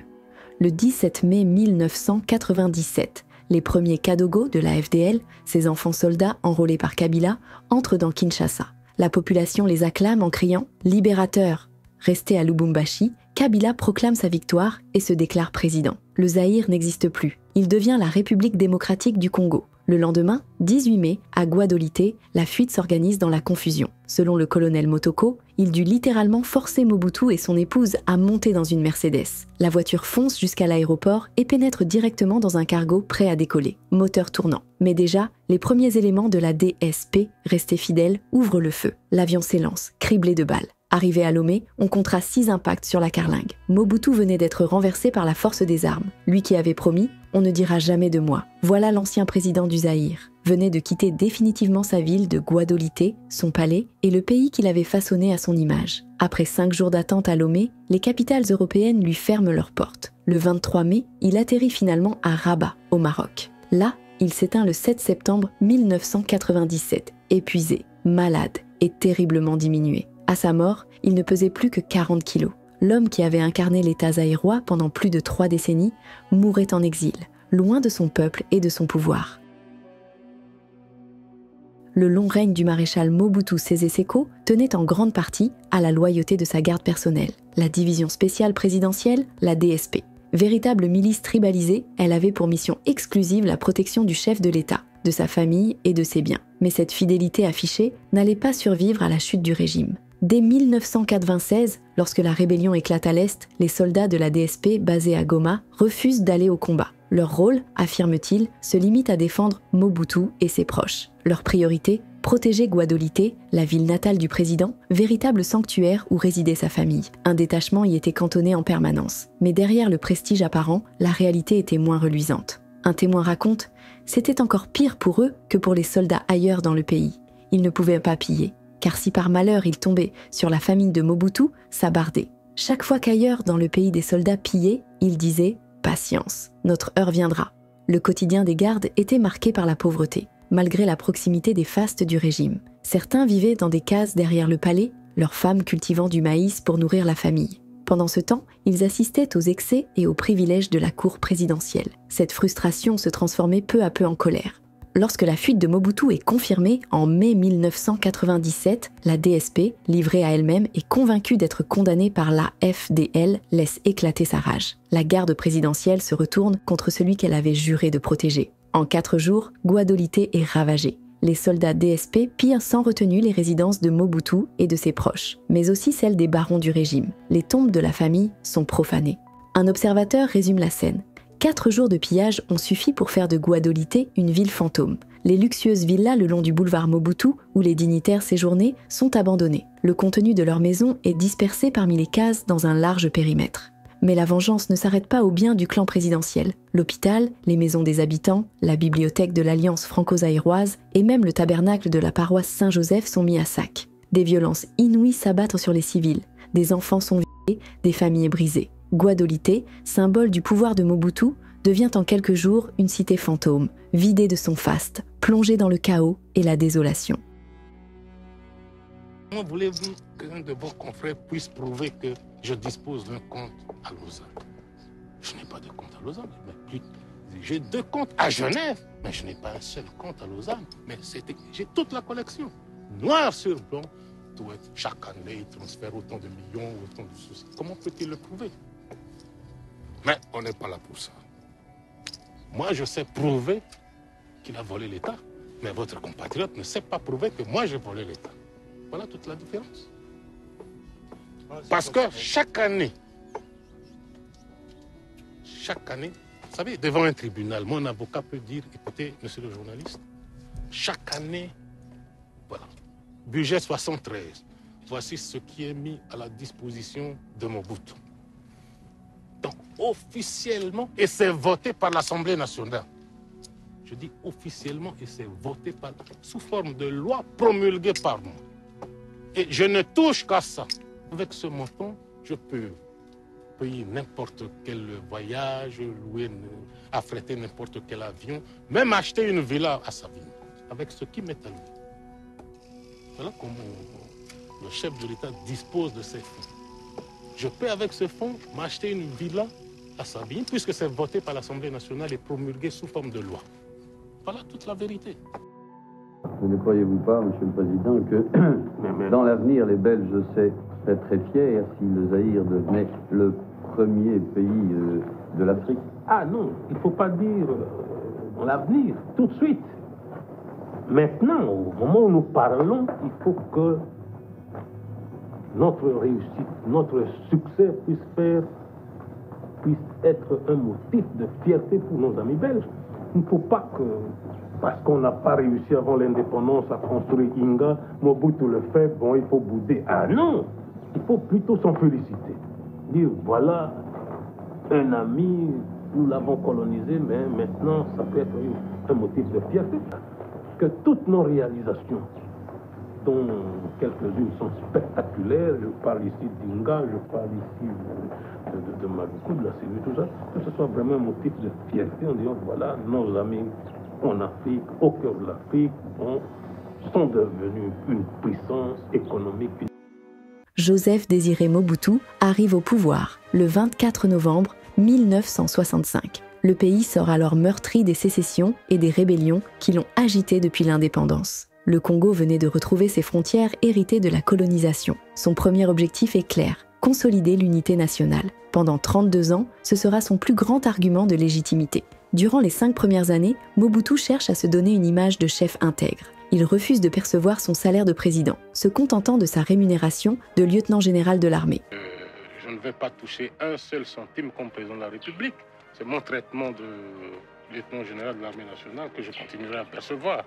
Le 17 mai 1997, les premiers Kadogo de la FDL, ces enfants soldats enrôlés par Kabila, entrent dans Kinshasa. La population les acclame en criant « Libérateur !» Resté à Lubumbashi, Kabila proclame sa victoire et se déclare président. Le Zaïre n'existe plus. Il devient la République démocratique du Congo. Le lendemain, 18 mai, à Guadolité, la fuite s'organise dans la confusion. Selon le colonel Motoko, il dut littéralement forcer Mobutu et son épouse à monter dans une Mercedes. La voiture fonce jusqu'à l'aéroport et pénètre directement dans un cargo prêt à décoller, moteur tournant. Mais déjà, les premiers éléments de la DSP, restés fidèles, ouvrent le feu. L'avion s'élance, criblé de balles. Arrivé à Lomé, on comptera 6 impacts sur la carlingue. Mobutu venait d'être renversé par la force des armes. Lui qui avait promis « On ne dira jamais de moi ». Voilà l'ancien président du Zaïre. Venait de quitter définitivement sa ville de Guadolité, son palais et le pays qu'il avait façonné à son image. Après 5 jours d'attente à Lomé, les capitales européennes lui ferment leurs portes. Le 23 mai, il atterrit finalement à Rabat, au Maroc. Là, il s'éteint le 7 septembre 1997, épuisé, malade et terriblement diminué. À sa mort, il ne pesait plus que 40 kilos. L'homme qui avait incarné l'État zaïrois pendant plus de 3 décennies mourait en exil, loin de son peuple et de son pouvoir. Le long règne du maréchal Mobutu Sese Seko tenait en grande partie à la loyauté de sa garde personnelle, la division spéciale présidentielle, la DSP. Véritable milice tribalisée, elle avait pour mission exclusive la protection du chef de l'État, de sa famille et de ses biens. Mais cette fidélité affichée n'allait pas survivre à la chute du régime. Dès 1996, lorsque la rébellion éclate à l'Est, les soldats de la DSP basés à Goma refusent d'aller au combat. Leur rôle, affirme-t-il, se limite à défendre Mobutu et ses proches. Leur priorité, protéger Guadolité, la ville natale du président, véritable sanctuaire où résidait sa famille. Un détachement y était cantonné en permanence. Mais derrière le prestige apparent, la réalité était moins reluisante. Un témoin raconte « C'était encore pire pour eux que pour les soldats ailleurs dans le pays. Ils ne pouvaient pas piller. Car si par malheur ils tombaient sur la famille de Mobutu, ça bardait. Chaque fois qu'ailleurs dans le pays des soldats pillaient, ils disaient « Patience, notre heure viendra ». Le quotidien des gardes était marqué par la pauvreté, malgré la proximité des fastes du régime. Certains vivaient dans des cases derrière le palais, leurs femmes cultivant du maïs pour nourrir la famille. Pendant ce temps, ils assistaient aux excès et aux privilèges de la cour présidentielle. Cette frustration se transformait peu à peu en colère. Lorsque la fuite de Mobutu est confirmée en mai 1997, la DSP, livrée à elle-même et convaincue d'être condamnée par la FDL, laisse éclater sa rage. La garde présidentielle se retourne contre celui qu'elle avait juré de protéger. En 4 jours, Guadolité est ravagée. Les soldats DSP pillent sans retenue les résidences de Mobutu et de ses proches, mais aussi celles des barons du régime. Les tombes de la famille sont profanées. Un observateur résume la scène. 4 jours de pillage ont suffi pour faire de Guadolité une ville fantôme. Les luxueuses villas le long du boulevard Mobutu, où les dignitaires séjournaient, sont abandonnées. Le contenu de leur maison est dispersé parmi les cases dans un large périmètre. Mais la vengeance ne s'arrête pas aux biens du clan présidentiel. L'hôpital, les maisons des habitants, la bibliothèque de l'Alliance franco-zaïroise et même le tabernacle de la paroisse Saint-Joseph sont mis à sac. Des violences inouïes s'abattent sur les civils. Des enfants sont violés, des familles brisées. Guadolité, symbole du pouvoir de Mobutu, devient en quelques jours une cité fantôme, vidée de son faste, plongée dans le chaos et la désolation. Comment voulez-vous qu'un de vos confrères puisse prouver que je dispose d'un compte à Lausanne? Je n'ai pas de compte à Lausanne, mais plus J'ai 2 comptes à Genève, mais je n'ai pas un seul compte à Lausanne. Mais j'ai toute la collection, noir sur blanc. Chaque année, il transfère autant de millions, autant de soucis. Comment peut-il le prouver? Mais on n'est pas là pour ça. Moi, je sais prouver qu'il a volé l'État, mais votre compatriote ne sait pas prouver que moi, j'ai volé l'État. Voilà toute la différence. Parce que chaque année, vous savez, devant un tribunal, mon avocat peut dire, écoutez, monsieur le journaliste, chaque année, voilà, budget 73, voici ce qui est mis à la disposition de Mobutu. Donc, officiellement, et c'est voté par l'Assemblée nationale. Je dis officiellement, et c'est voté sous forme de loi promulguée par moi. Et je ne touche qu'à ça. Avec ce montant, je peux payer n'importe quel voyage, affréter n'importe quel avion, même acheter une villa à Savine, avec ce qui m'est alloué. Voilà comment le chef de l'État dispose de ces fonds. Je peux, avec ce fonds, m'acheter une villa à Sabine, puisque c'est voté par l'Assemblée nationale et promulgué sous forme de loi. Voilà toute la vérité. Ne croyez-vous pas, Monsieur le Président, que dans l'avenir, les Belges seraient très fiers si le Zaïre devenait le premier pays de l'Afrique? Ah non, il ne faut pas dire dans l'avenir, tout de suite. Maintenant, au moment où nous parlons, il faut que notre réussite, notre succès puisse être un motif de fierté pour nos amis belges. Il ne faut pas que, parce qu'on n'a pas réussi avant l'indépendance à construire Inga, Mobutu le fait, bon, il faut bouder. Ah non, il faut plutôt s'en féliciter. Dire, voilà, un ami, nous l'avons colonisé, mais maintenant, ça peut être un motif de fierté. Que toutes nos réalisations, dont quelques-unes sont spectaculaires, je parle ici d'Inga, je parle ici de Maluku, de la Syrie, tout ça, que ce soit vraiment un motif de fierté en disant, voilà, nos amis en Afrique, au cœur de l'Afrique, sont devenus une puissance économique. Joseph Désiré Mobutu arrive au pouvoir le 24 novembre 1965. Le pays sort alors meurtri des sécessions et des rébellions qui l'ont agité depuis l'indépendance. Le Congo venait de retrouver ses frontières héritées de la colonisation. Son premier objectif est clair, consolider l'unité nationale. Pendant 32 ans, ce sera son plus grand argument de légitimité. Durant les 5 premières années, Mobutu cherche à se donner une image de chef intègre. Il refuse de percevoir son salaire de président, se contentant de sa rémunération de lieutenant général de l'armée. Je ne vais pas toucher un seul centime comme président de la République. C'est mon traitement de lieutenant général de l'armée nationale que je continuerai à percevoir.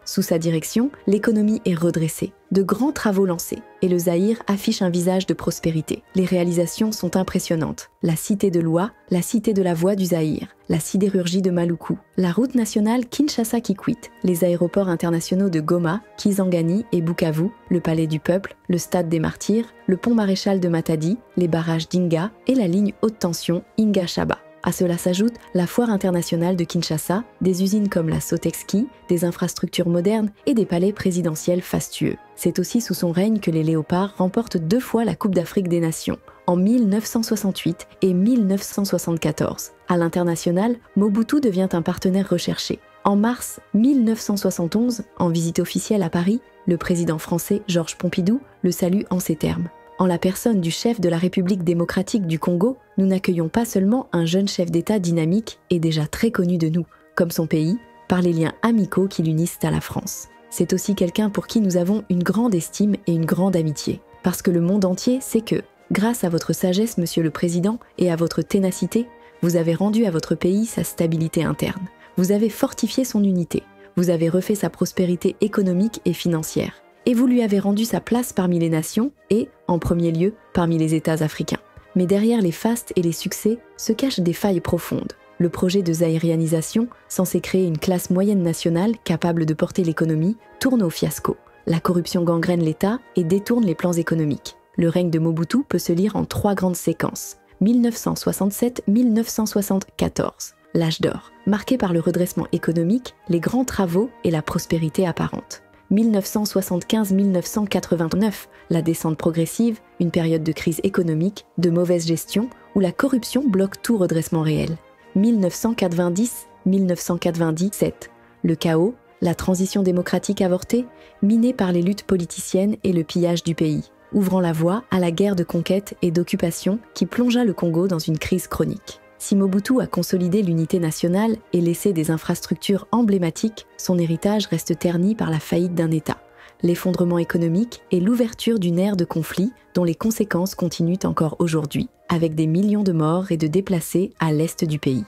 Sous sa direction, l'économie est redressée, de grands travaux lancés, et le Zaïre affiche un visage de prospérité. Les réalisations sont impressionnantes. La cité de l'Oie, la cité de la voie du Zaïre, la sidérurgie de Maluku, la route nationale Kinshasa-Kikwit, les aéroports internationaux de Goma, Kisangani et Bukavu, le palais du peuple, le stade des martyrs, le pont maréchal de Matadi, les barrages d'Inga et la ligne haute tension Inga-Chaba. À cela s'ajoute la foire internationale de Kinshasa, des usines comme la Sotexki, des infrastructures modernes et des palais présidentiels fastueux. C'est aussi sous son règne que les Léopards remportent 2 fois la Coupe d'Afrique des Nations, en 1968 et 1974. À l'international, Mobutu devient un partenaire recherché. En mars 1971, en visite officielle à Paris, le président français Georges Pompidou le salue en ces termes. En la personne du chef de la République démocratique du Congo, nous n'accueillons pas seulement un jeune chef d'État dynamique et déjà très connu de nous, comme son pays, par les liens amicaux qui l'unissent à la France. C'est aussi quelqu'un pour qui nous avons une grande estime et une grande amitié. Parce que le monde entier sait que, grâce à votre sagesse, Monsieur le Président, et à votre ténacité, vous avez rendu à votre pays sa stabilité interne. Vous avez fortifié son unité. Vous avez refait sa prospérité économique et financière. Et vous lui avez rendu sa place parmi les nations et, en premier lieu, parmi les États africains. Mais derrière les fastes et les succès se cachent des failles profondes. Le projet de zaïrianisation, censé créer une classe moyenne nationale capable de porter l'économie, tourne au fiasco. La corruption gangrène l'État et détourne les plans économiques. Le règne de Mobutu peut se lire en 3 grandes séquences. 1967-1974, l'âge d'or, marqué par le redressement économique, les grands travaux et la prospérité apparente. 1975-1989, la descente progressive, une période de crise économique, de mauvaise gestion, où la corruption bloque tout redressement réel. 1990-1997. Le chaos, la transition démocratique avortée, minée par les luttes politiciennes et le pillage du pays, ouvrant la voie à la guerre de conquête et d'occupation qui plongea le Congo dans une crise chronique. Si Mobutu a consolidé l'unité nationale et laissé des infrastructures emblématiques, son héritage reste terni par la faillite d'un État, l'effondrement économique et l'ouverture d'une ère de conflit dont les conséquences continuent encore aujourd'hui, avec des millions de morts et de déplacés à l'est du pays.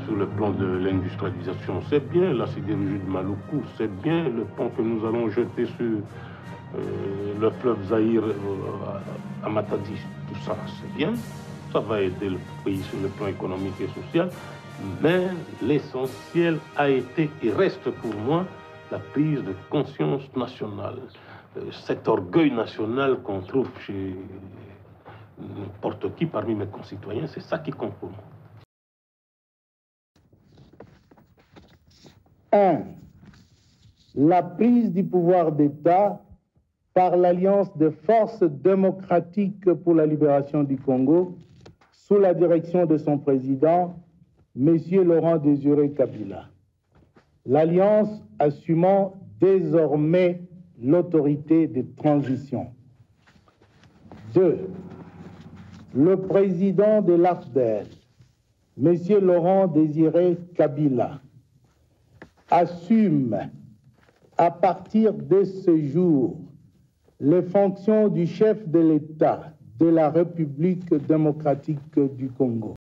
Sur le plan de l'industrialisation, c'est bien la sidérurgie de Maluku, c'est bien le pont que nous allons jeter sur le fleuve Zaïre à Matadi. Tout ça, c'est bien, ça va aider le pays sur le plan économique et social, mais l'essentiel a été et reste pour moi la prise de conscience nationale. Cet orgueil national qu'on trouve chez n'importe qui parmi mes concitoyens, c'est ça qui compte pour moi. 1. La prise du pouvoir d'État par l'Alliance de forces démocratiques pour la libération du Congo, sous la direction de son président, M. Laurent Désiré Kabila. L'Alliance assumant désormais l'autorité de transition. 2. Le président de l'AFDEL, M. Laurent Désiré Kabila, assume à partir de ce jour les fonctions du chef de l'État de la République démocratique du Congo.